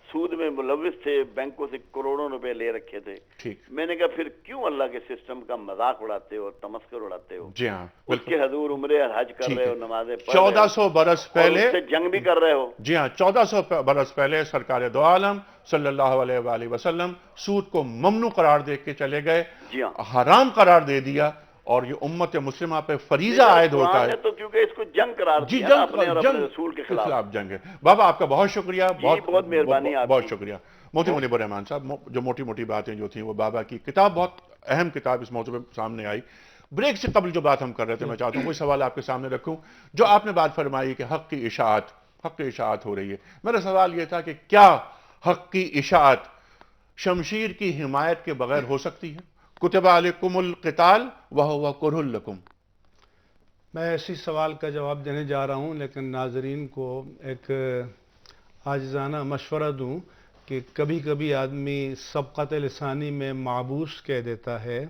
سود میں ملوث تھے، بینکوں سے کروڑوں روپے لے رکھے تھے۔ ٹھیک، میں نے کہا پھر کیوں اللہ کے سسٹم کا مذاق اڑاتے ہو اور تمسخر اڑاتے ہو؟ جی ہاں اس بالکل کے حضور عمرے اور حج کر ٹھیک رہے ہے۔ ہو، نمازیں پڑھ رہے ہو، 1400 برس اور پہلے، اس سے جنگ بھی کر رہے ہو۔ جی ہاں 1400 برس پہلے سرکار دو عالم صلی اللہ علیہ وآلہ وسلم سود کو ممنوع قرار دے کے چلے گئے، جی ہاں، حرام قرار دے دیا، اور یہ امت مسلمہ پہ فریضہ عائد ہوتا قرآن ہے۔ نے تو کیونکہ اس کو جنگ قرار جی دیا نا، جنگ اپنے اور اپنے رسول کے خلاف۔ جنگ ہے۔ بابا آپ کا بہت شکریہ، بہت مہربانی آپ بہت کی۔ شکریہ موتی منیب الرحمان صاحب۔ جو موٹی موٹی باتیں جو تھیں وہ بابا کی کتاب، بہت اہم کتاب اس موضوع پہ سامنے آئی۔ بریک سے قبل جو بات ہم کر رہے تھے، میں چاہتا ہوں کوئی سوال آپ کے سامنے رکھوں۔ جو آپ نے بات فرمائی کہ حق کی اشاعت ہو رہی ہے، میرا سوال یہ تھا کہ کیا حق کی اشاعت شمشیر کی حمایت کے بغیر ہو سکتی ہے؟ کتب علیکم القتال وہو کرہ لکم۔ میں اسی سوال کا جواب دینے جا رہا ہوں، لیکن ناظرین کو ایک عاجزانہ مشورہ دوں کہ کبھی کبھی آدمی سبقت لسانی میں معبوس کہہ دیتا ہے،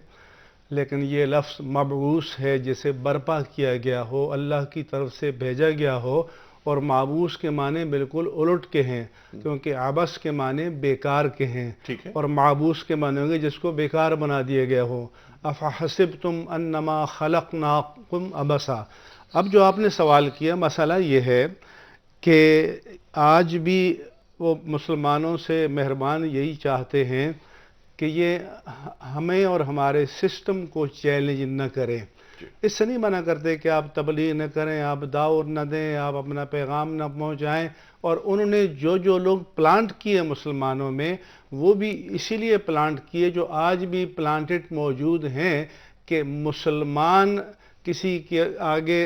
لیکن یہ لفظ مبعوث ہے جسے برپا کیا گیا ہو، اللہ کی طرف سے بھیجا گیا ہو، اور معبوس کے معنی بالکل الٹ کے ہیں، کیونکہ عبث کے معنی بیکار کے ہیں، ٹھیک ہے، اور معبوس کے معنی ہوں گے جس کو بیکار بنا دیا گیا ہو۔ افحسبتم انما خلقناکم عبثا۔ اب جو آپ نے سوال کیا، مسئلہ یہ ہے کہ آج بھی وہ مسلمانوں سے مہربان یہی چاہتے ہیں کہ یہ ہمیں اور ہمارے سسٹم کو چیلنج نہ کریں۔ اس سے نہیں منع کرتے کہ آپ تبلیغ نہ کریں، آپ دعوت نہ دیں، آپ اپنا پیغام نہ پہنچائیں، اور انہوں نے جو لوگ پلانٹ کیے مسلمانوں میں، وہ بھی اسی لیے پلانٹ کیے جو آج بھی پلانٹڈ موجود ہیں کہ مسلمان کسی کے آگے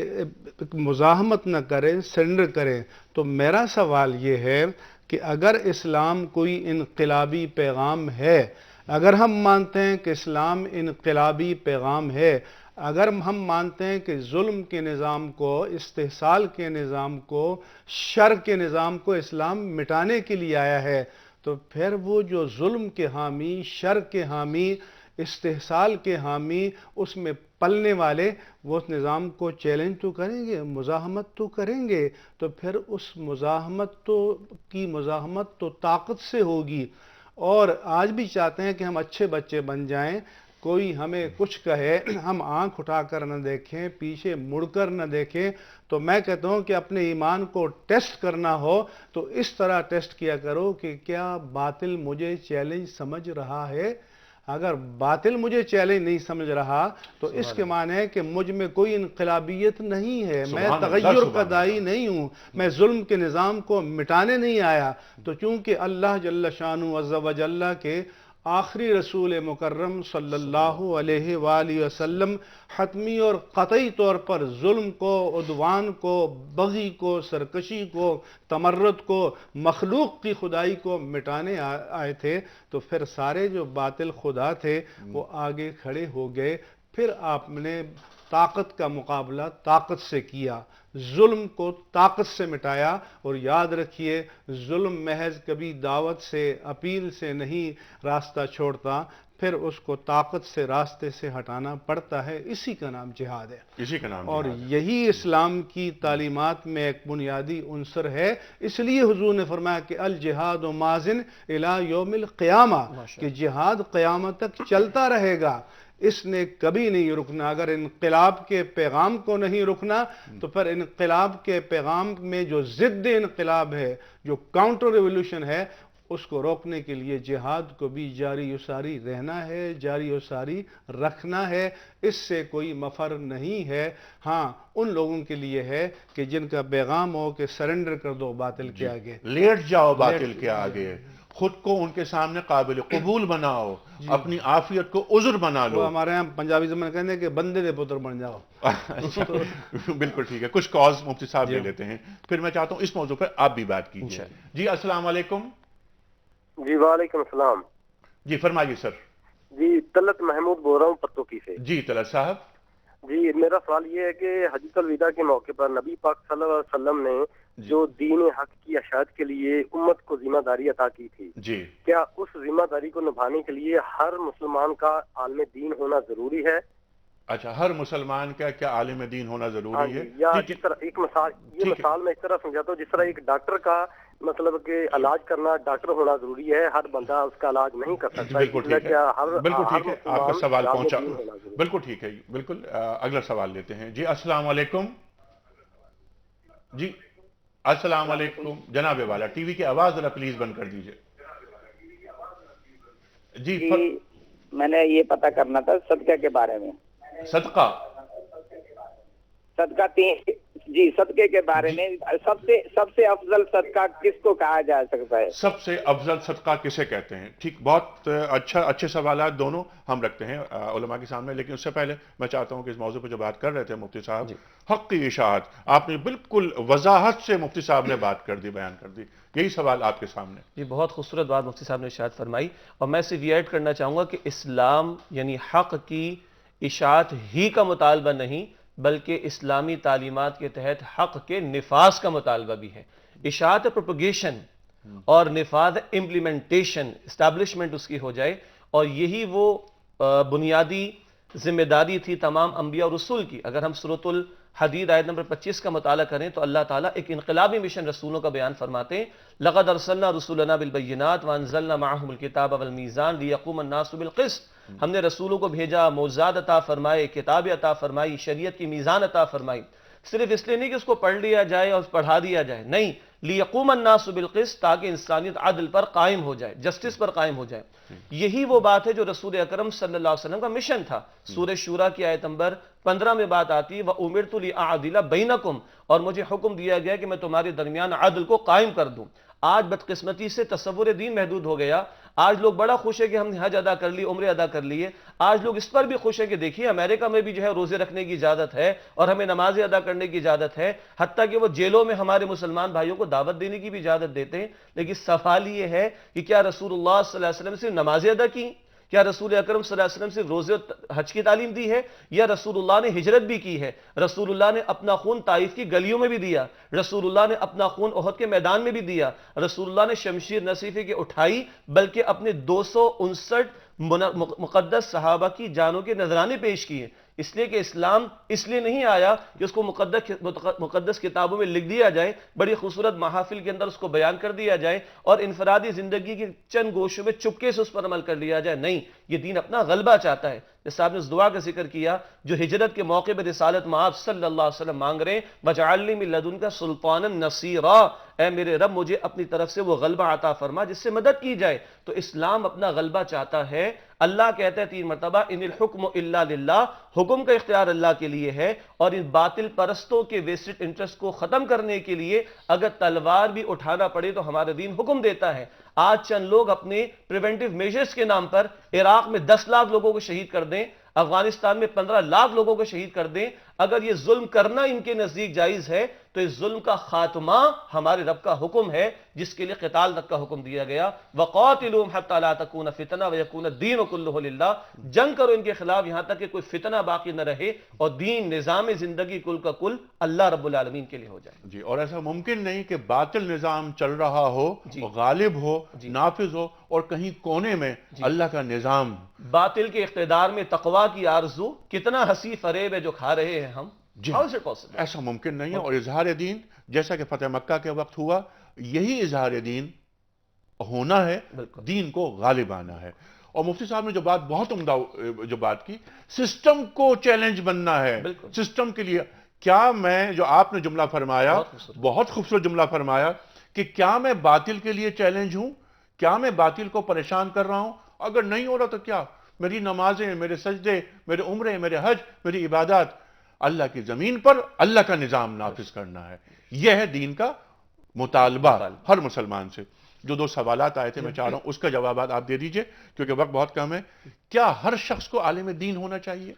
مزاحمت نہ کریں، سرنڈر کریں۔ تو میرا سوال یہ ہے کہ اگر اسلام کوئی انقلابی پیغام ہے، اگر ہم مانتے ہیں کہ اسلام انقلابی پیغام ہے، اگر ہم مانتے ہیں کہ ظلم کے نظام کو، استحصال کے نظام کو، شر کے نظام کو اسلام مٹانے کے لیے آیا ہے، تو پھر وہ جو ظلم کے حامی، شر کے حامی، استحصال کے حامی، اس میں پلنے والے، وہ اس نظام کو چیلنج تو کریں گے، مزاحمت تو کریں گے، تو پھر اس مزاحمت تو طاقت سے ہوگی۔ اور آج بھی چاہتے ہیں کہ ہم اچھے بچے بن جائیں، کوئی ہمیں کچھ کہے ہم آنکھ اٹھا کر نہ دیکھیں، پیچھے مڑ کر نہ دیکھیں. تو میں کہتا ہوں کہ اپنے ایمان کو ٹیسٹ کرنا ہو تو اس طرح ٹیسٹ کیا کرو کہ کیا باطل مجھے چیلنج سمجھ رہا ہے. اگر باطل مجھے چیلنج نہیں سمجھ رہا تو اس کے معنی ہے کہ مجھ میں کوئی انقلابیت نہیں ہے، میں سبحان اللہ، تغیر کا سبحان داعی نہیں ہوں، میں ظلم کے نظام کو مٹانے نہیں آیا. تو چونکہ اللہ جل شانہ عز و جل کے آخری رسول مکرم صلی اللہ علیہ وآلہ وسلم حتمی اور قطعی طور پر ظلم کو، عدوان کو، بغی کو، سرکشی کو، تمرد کو، مخلوق کی خدائی کو مٹانے آئے تھے، تو پھر سارے جو باطل خدا تھے وہ آگے کھڑے ہو گئے. پھر آپ نے طاقت کا مقابلہ طاقت سے کیا، ظلم کو طاقت سے مٹایا. اور یاد رکھیے ظلم محض کبھی دعوت سے، اپیل سے نہیں راستہ چھوڑتا، پھر اس کو طاقت سے راستے سے ہٹانا پڑتا ہے. اسی کا نام جہاد ہے. اسی کا نام اور جہاد ہے. یہی اسلام کی تعلیمات میں ایک بنیادی عنصر ہے. اس لیے حضور نے فرمایا کہ الجہاد ماضٍ الی یوم القیامہ، کہ جہاد قیامت تک چلتا رہے گا، اس نے کبھی نہیں رکنا. اگر انقلاب کے پیغام کو نہیں رکنا تو پھر انقلاب کے پیغام میں جو ضد انقلاب ہے، جو کاؤنٹر ریولوشن ہے، اس کو روکنے کے لیے جہاد کو بھی جاری و ساری رہنا ہے، جاری و ساری رکھنا ہے. اس سے کوئی مفر نہیں ہے. ہاں ان لوگوں کے لیے ہے کہ جن کا پیغام ہو کہ سرنڈر کر دو باطل کے آگے، لیٹ جاؤ باطل کے آگے، خود کو ان کے سامنے قابل قبول بناؤ، اپنی عافیت کو عذر بنا وہ لو. ہمارے ہاں پنجابی زبان میں کہتے ہیں کہ بندے دے پتر بن جاؤ. بالکل ٹھیک ہے. کچھ کالز مفتی صاحب لے لیتے ہیں، پھر میں چاہتا ہوں اس موضوع پر آپ بھی بات کیجیے. جی السلام علیکم. جی وعلیکم السلام. جی فرمائیے سر. جی طلعت محمود بول رہا ہوں پتوکی سے. جی طلعت صاحب. جی میرا سوال یہ ہے کہ حجۃ الوداع کے موقع پر نبی پاک صلی اللہ علیہ وسلم نے جو دین حق کی اشاعت کے لیے امت کو ذمہ داری عطا کی تھی، جی کیا اس ذمہ داری کو نبھانے کے لیے ہر مسلمان کا عالم دین ہونا ضروری ہے؟ اچھا، ہر مسلمان کا کیا عالم دین ہونا ضروری ہے؟ یا جی جس طرح ایک مثال، یہ مثال میں اس طرح سمجھاتا ہوں جس طرح ایک ڈاکٹر کا مطلب کہ علاج کرنا ڈاکٹر ہونا ضروری ہے، ہر بندہ اس کا علاج نہیں کر سکتا. بالکل ٹھیک ہے، بالکل ٹھیک ہے، آپ کا سوال پہنچا. بالکل ٹھیک ہے، بالکل. اگلا سوال لیتے ہیں. جی السلام علیکم. جی السلام علیکم جناب والا، ٹی وی کی آواز ذرا پلیز بند کر دیجئے. جی میں نے یہ پتہ کرنا تھا صدقہ کے بارے میں. صدقہ جی صدقے کے بارے میں سب سے افضل صدقہ کس کو کہا جا سکتا ہے؟ سب سے افضل صدقہ کسے کہتے ہیں؟ ٹھیک، بہت اچھے سوالات دونوں ہم رکھتے ہیں علماء کے سامنے. لیکن اس سے پہلے میں چاہتا ہوں کہ اس موضوع پہ جو بات کر رہے تھے مفتی صاحب، حق کی اشاعت، آپ نے بالکل وضاحت سے مفتی صاحب نے بات کر دی، بیان کر دی. یہی سوال آپ کے سامنے. یہ بہت خوبصورت بات مفتی صاحب نے اشاعت فرمائی. اور میں صرف یہ ایڈ کرنا چاہوں گا کہ اسلام یعنی حق کی اشاعت ہی کا مطالبہ نہیں، بلکہ اسلامی تعلیمات کے تحت حق کے نفاذ کا مطالبہ بھی ہے. اشاعت پروپیگیشن اور نفاذ امپلیمنٹیشن، اسٹیبلشمنٹ اس کی ہو جائے. اور یہی وہ بنیادی ذمہ داری تھی تمام انبیاء اور رسول کی. اگر ہم سورۃ الحدید آیت نمبر 25 کا مطالعہ کریں تو اللہ تعالیٰ ایک انقلابی مشن رسولوں کا بیان فرماتے ہیں. لقد ارسلنا رسولنا بالبینات وانزلنا معهم الکتاب والمیزان لیقوم الناس بالقسط. ہم نے رسولوں کو بھیجا، معجزات عطا فرمائے، کتاب عطا فرمائی، شریعت کی میزان عطا فرمائی. صرف اس لیے نہیں کہ اس کو پڑھ لیا جائے اور پڑھا دیا جائے، نہیں، لیقوم الناس بالقسط، تاکہ انسانیت عدل پر قائم ہو جائے، جسٹس پر قائم ہو جائے. یہی وہ بات ہے جو رسول اکرم صلی اللہ علیہ وسلم کا مشن تھا. سورہ شورى کی آیت نمبر 15 میں بات آتی ہے وَأُمِرْتُ لِأَعْدِلَ بَيْنَكُمْ، اور مجھے حکم دیا گیا کہ میں تمہارے درمیان عدل کو قائم کر دوں. آج بدقسمتی سے تصور دین محدود ہو گیا. آج لوگ بڑا خوش ہے کہ ہم نے حج ادا کر لی، عمرے ادا کر لیے. آج لوگ اس پر بھی خوش ہیں کہ دیکھیے امریکہ میں بھی جو ہے روزے رکھنے کی اجازت ہے اور ہمیں نمازیں ادا کرنے کی اجازت ہے، حتیٰ کہ وہ جیلوں میں ہمارے مسلمان بھائیوں کو دعوت دینے کی بھی اجازت دیتے ہیں. لیکن سوال یہ ہے کہ کیا رسول اللہ صلی اللہ علیہ وسلم صرف نمازیں ادا کی؟ کیا رسول اکرم صلی اللہ علیہ وسلم صرف روزے حج کی تعلیم دی ہے؟ یا رسول اللہ نے ہجرت بھی کی ہے؟ رسول اللہ نے اپنا خون طائف کی گلیوں میں بھی دیا، رسول اللہ نے اپنا خون احد کے میدان میں بھی دیا، رسول اللہ نے شمشیر نصیفے کی اٹھائی، بلکہ اپنے 259 مقدس صحابہ کی جانوں کے نذرانے پیش کیے. اس لیے کہ اسلام اس لیے نہیں آیا کہ اس کو مقدس کتابوں میں لکھ دیا جائے، بڑی خوبصورت محافل کے اندر اس کو بیان کر دیا جائے اور انفرادی زندگی کے چند گوشوں میں چپکے سے اس پر عمل کر لیا جائے. نہیں، یہ دین اپنا غلبہ چاہتا ہے. جیسے آپ نے اس دعا کا ذکر کیا جو ہجرت کے موقع پہ رسالت مآب صلی اللہ علیہ وسلم مانگ رہے ہیں، وَجْعَلْنِي مِن لَّدُنْكَ سُلْطَانًا نَصِيرًا، اے میرے رب مجھے اپنی طرف سے وہ غلبہ عطا فرما جس سے مدد کی جائے. تو اسلام اپنا غلبہ چاہتا ہے. اللہ کہتا ہے 3 مرتبہ ان الحکم الا للہ، حکم کا اختیار اللہ کے لیے ہے، اور ان باطل پرستوں کے ویسٹڈ انٹرسٹ کو ختم کرنے کے لیے اگر تلوار بھی اٹھانا پڑے تو ہمارا دین حکم دیتا ہے. آج چند لوگ اپنے پریونٹیو میجرز کے نام پر عراق میں 10 لاکھ لوگوں کو شہید کر دیں، افغانستان میں 15 لاکھ لوگوں کو شہید کر دیں. اگر یہ ظلم کرنا ان کے نزدیک جائز ہے تو اس ظلم کا خاتمہ ہمارے رب کا حکم ہے جس کے لیے قتال تک کا حکم دیا گیا. وَقَاتِلُوهُمْ حَتَّى لَا تَكُونَ فِتْنَةٌ وَيَكُونَ الدِّينُ كُلُّهُ لِلَّهِ، جنگ کرو ان کے خلاف یہاں تک کہ کوئی فتنہ باقی نہ رہے اور دین نظام زندگی کل کا کل اللہ رب العالمین کے لیے ہو جائے. جی، اور ایسا ممکن نہیں کہ باطل نظام چل رہا ہو اور غالب ہو، نافذ ہو، اور کہیں کونے میں اللہ کا نظام. باطل کے اقتدار میں تقویٰ کی آرزو کتنا ہنسی فریب ہے جو کھا رہے ہیں ہم. How is it possible؟ ایسا ممکن نہیں ہے. اور اظہار دین جیسا کہ فتح مکہ کے وقت ہوا، یہی اظہار دین ہونا ہے، دین کو غالب آنا ہے. اور مفتی صاحب نے جو بات بہت عمدہ جو بات کی، سسٹم کو چیلنج بننا ہے. سسٹم کے لیے کیا میں جو آپ نے جملہ فرمایا، بہت خوبصورت جملہ فرمایا کہ کیا میں باطل کے لیے چیلنج ہوں؟ کیا میں باطل کو پریشان کر رہا ہوں؟ اگر نہیں ہو رہا تو کیا؟ میری نمازیں، میرے سجدے، میرے عمرے، میرے حج، میری عبادات، اللہ کی زمین پر اللہ کا نظام نافذ کرنا ہے. یہ ہے دین کا مطالبہ ہر مسلمان سے. جو 2 سوالات آئے تھے میں چاہ رہا ہوں اس کا جوابات آپ دے دیجئے کیونکہ وقت بہت کم ہے. کیا ہر شخص کو عالم دین ہونا چاہیے؟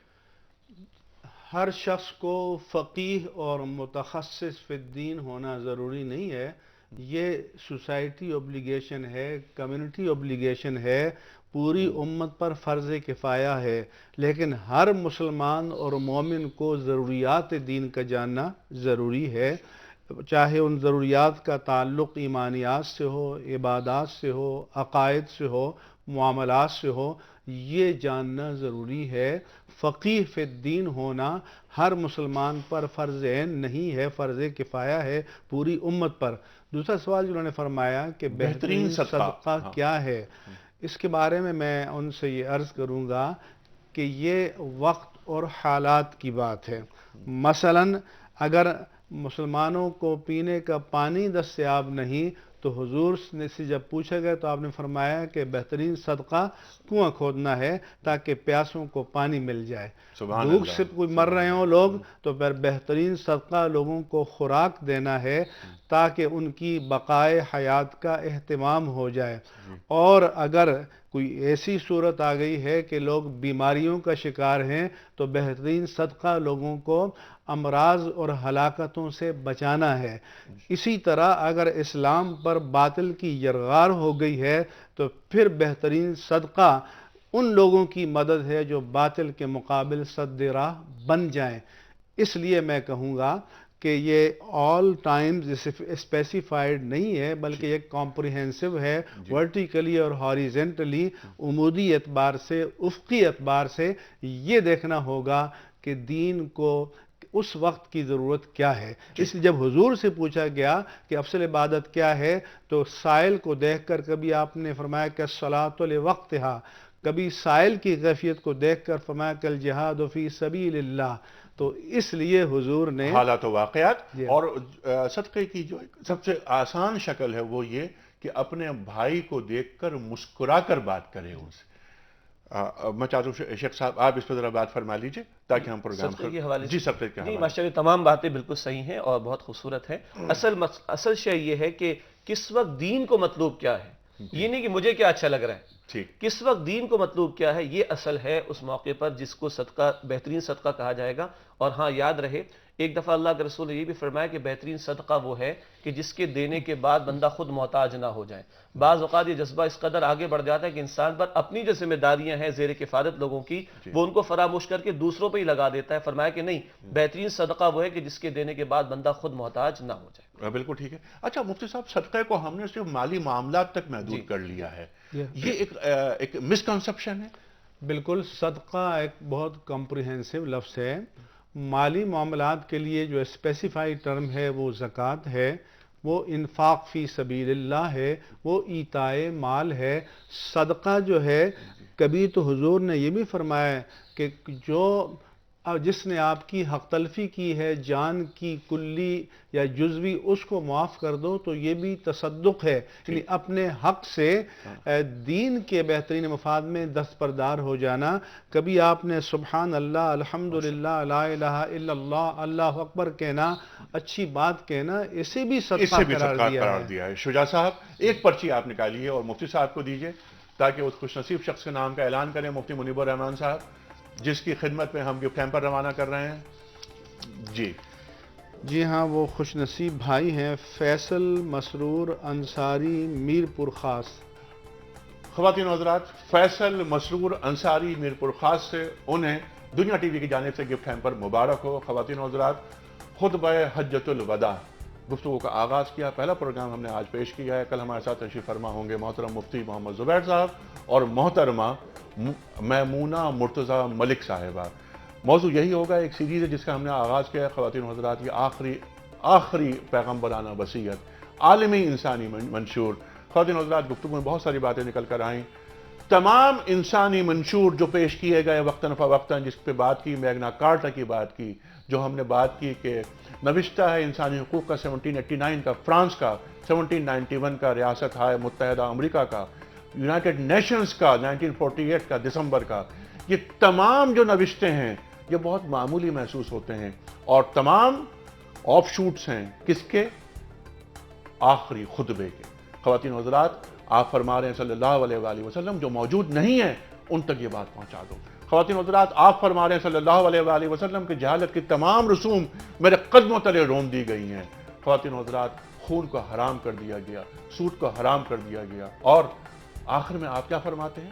ہر شخص کو فقیہ اور متخصص فی الدین ہونا ضروری نہیں ہے. یہ سوسائٹی اوبلیگیشن ہے، کمیونٹی اوبلیگیشن ہے، پوری امت پر فرض کفایہ ہے. لیکن ہر مسلمان اور مومن کو ضروریات دین کا جاننا ضروری ہے، چاہے ان ضروریات کا تعلق ایمانیات سے ہو، عبادات سے ہو، عقائد سے ہو، معاملات سے ہو. یہ جاننا ضروری ہے. فقیہ فی الدین ہونا ہر مسلمان پر فرض عین نہیں ہے، فرض کفایہ ہے پوری امت پر. دوسرا سوال جو انہوں نے فرمایا کہ بہترین صدقہ کیا ہے، اس کے بارے میں ان سے یہ عرض کروں گا کہ یہ وقت اور حالات کی بات ہے. مثلا اگر مسلمانوں کو پینے کا پانی دستیاب نہیں تو حضور سے جب پوچھا گیا تو آپ نے فرمایا کہ بہترین صدقہ کنواں کھودنا ہے تاکہ پیاسوں کو پانی مل جائے. بھوک سے کوئی مر رہے ہوں لوگ تو پھر بہترین صدقہ لوگوں کو خوراک دینا ہے تاکہ ان کی بقائے حیات کا اہتمام ہو جائے. اور اگر کوئی ایسی صورت آ گئی ہے کہ لوگ بیماریوں کا شکار ہیں تو بہترین صدقہ لوگوں کو امراض اور ہلاکتوں سے بچانا ہے. اسی طرح اگر اسلام پر باطل کی یرغار ہو گئی ہے تو پھر بہترین صدقہ ان لوگوں کی مدد ہے جو باطل کے مقابل سد راہ بن جائیں. اس لیے میں کہوں گا کہ یہ آل ٹائمز اسپیسیفائیڈ نہیں ہے بلکہ یہ کمپریہنسو ہے، ورٹیکلی اور ہاریزنٹلی، عمودی اعتبار سے، افقی اعتبار سے یہ دیکھنا ہوگا کہ دین کو اس وقت کی ضرورت کیا ہے. اس لیے جب حضور سے پوچھا گیا کہ افضل عبادت کیا ہے تو سائل کو دیکھ کر کبھی آپ نے فرمایا کہ الصلاۃ لوقتہا، کبھی سائل کی کیفیت کو دیکھ کر فرمایا کہ الجہاد فی سبیل اللہ. تو اس لیے حضور نے حالات و واقعات اور صدقے کی جو سب سے آسان شکل ہے وہ یہ کہ اپنے بھائی کو دیکھ کر مسکرا کر بات کرے ان سے. میں چاہتا ہوں شیخ صاحب آپ اس پر ذرا بات فرما لیجئے تاکہ ہم پروگرام صدقے کے حوالے جی صدقے کے حوالے. ماشاءاللہ تمام باتیں بالکل صحیح ہیں اور بہت خوبصورت ہیں. اصل شے یہ ہے کہ کس وقت دین کو مطلوب کیا ہے، یہ نہیں کہ مجھے کیا اچھا لگ رہا ہے. کس وقت دین کو مطلوب کیا ہے یہ اصل ہے اس موقع پر جس کو صدقہ بہترین صدقہ کہا جائے گا. اور ہاں یاد رہے ایک دفعہ اللہ کے رسول نے یہ بھی فرمایا کہ بہترین صدقہ وہ ہے کہ جس کے دینے کے بعد بندہ خود محتاج نہ ہو جائے. بعض اوقات یہ جذبہ اس قدر آگے بڑھ جاتا ہے کہ انسان پر اپنی جو ذمہ داریاں ہیں زیر کفالت لوگوں کی وہ ان کو فراموش کر کے دوسروں پہ ہی لگا دیتا ہے. فرمایا کہ نہیں، بہترین صدقہ وہ ہے کہ جس کے دینے کے بعد بندہ خود محتاج نہ ہو جائے. بالکل ٹھیک ہے. اچھا مفتی صاحب، صدقے کو ہم نے صرف مالی معاملات تک محدود کر لیا ہے، یہ ایک مسکنسپشن ہے. بالکل، صدقہ ایک بہت کمپریہنسو لفظ ہے. مالی معاملات کے لیے جو اسپیسیفائی ٹرم ہے وہ زکوٰۃ ہے، وہ انفاق فی سبیل اللہ ہے، وہ ایتائے مال ہے. صدقہ جو ہے، کبھی تو حضور نے یہ بھی فرمایا ہے کہ جس نے آپ کی حق تلفی کی ہے، جان کی کلی یا جزوی، اس کو معاف کر دو، تو یہ بھی تصدق ہے. یعنی اپنے حق سے دین کے بہترین مفاد میں دستبردار ہو جانا. کبھی آپ نے سبحان اللہ، الحمدللہ، لا الہ الا اللہ، اللہ اکبر کہنا، اچھی بات کہنا، اسے بھی صدقہ قرار دیا ہے. شجاع صاحب، ایک پرچی آپ نکالیے اور مفتی صاحب کو دیجئے تاکہ اس خوش نصیب شخص کے نام کا اعلان کریں، مفتی منیب الرحمان صاحب، جس کی خدمت میں ہم گفٹ ہیمپر روانہ کر رہے ہیں. جی ہاں، وہ خوش نصیب بھائی ہیں فیصل مسرور انصاری میر پور خاص. خواتین و حضرات، فیصل مسرور انصاری میر پور خاص سے انہیں دنیا ٹی وی کی جانب سے گفٹ ہیمپر مبارک ہو. خواتین و حضرات، خطبہ حجۃ الوداع گفتگو کا آغاز کیا. پہلا پروگرام ہم نے آج پیش کیا ہے. کل ہمارے ساتھ تشریف فرما ہوں گے محترم مفتی محمد زبیر صاحب اور محترمہ میمونہ مرتضی ملک صاحبہ. موضوع یہی ہوگا، ایک سیریز ہے جس کا ہم نے آغاز کیا ہے. خواتین و حضرات، یہ آخری پیغمبرانہ وصیت، عالمی انسانی منشور. خواتین و حضرات، گفتگو میں بہت ساری باتیں نکل کر آئیں. تمام انسانی منشور جو پیش کیے گئے وقتاً فوقتاً، جس پہ بات کی میگنا کارٹا کی بات کی، جو ہم نے بات کی کہ نوشتہ ہے انسانی حقوق کا 1789 کا فرانس کا، 1791 کا ریاست ہائے متحدہ امریکہ کا، یونائٹڈ نیشنز کا 1948 کا دسمبر کا. یہ تمام جو نوشتے ہیں یہ بہت معمولی محسوس ہوتے ہیں اور تمام آف شوٹس ہیں کس کے؟ آخری خطبے کے. خواتین و حضرات، آپ فرما رہے ہیں صلی اللہ علیہ وآلہ وسلم جو موجود نہیں ہیں ان تک یہ بات پہنچا دو. خواتین و حضرات، آپ فرما رہے ہیں صلی اللہ علیہ وآلہ وسلم کی جہالت کی تمام رسوم میرے قدموں تلے رون دی گئی ہیں. خواتین و حضرات، خون کو حرام کر دیا گیا، سود کو حرام کر دیا گیا. اور آخر میں آپ کیا فرماتے ہیں؟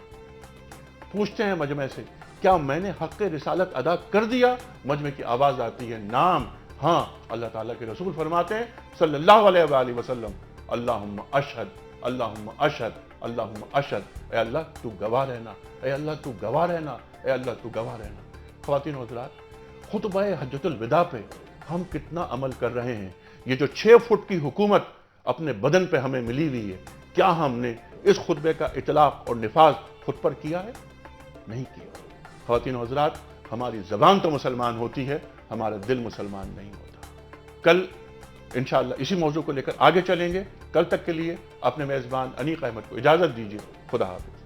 پوچھتے ہیں مجمع سے، کیا میں نے حق رسالت ادا کر دیا؟ مجمع کی آواز آتی ہے نعم، ہاں. اللہ تعالیٰ کے رسول فرماتے ہیں صلی اللہ علیہ وآلہ وسلم، اللہم اشہد، اللہم اشہد، اللہم اشہد. اے اللہ تو گواہ رہنا، اے اللہ تو گواہ رہنا، اے اللہ تو گواہ رہنا. خواتین و حضرات، خطبہ حجۃ الوداع پہ ہم کتنا عمل کر رہے ہیں؟ یہ جو 6 فٹ کی حکومت اپنے بدن پہ ہمیں ملی ہوئی ہے، کیا ہم نے اس خطبے کا اطلاق اور نفاذ خود پر کیا ہے؟ نہیں کیا. خواتین و حضرات، ہماری زبان تو مسلمان ہوتی ہے، ہمارا دل مسلمان نہیں ہوتا. کل انشاءاللہ اسی موضوع کو لے کر آگے چلیں گے. کل تک کے لیے اپنے میزبان انیق احمد کو اجازت دیجیے. خدا حافظ.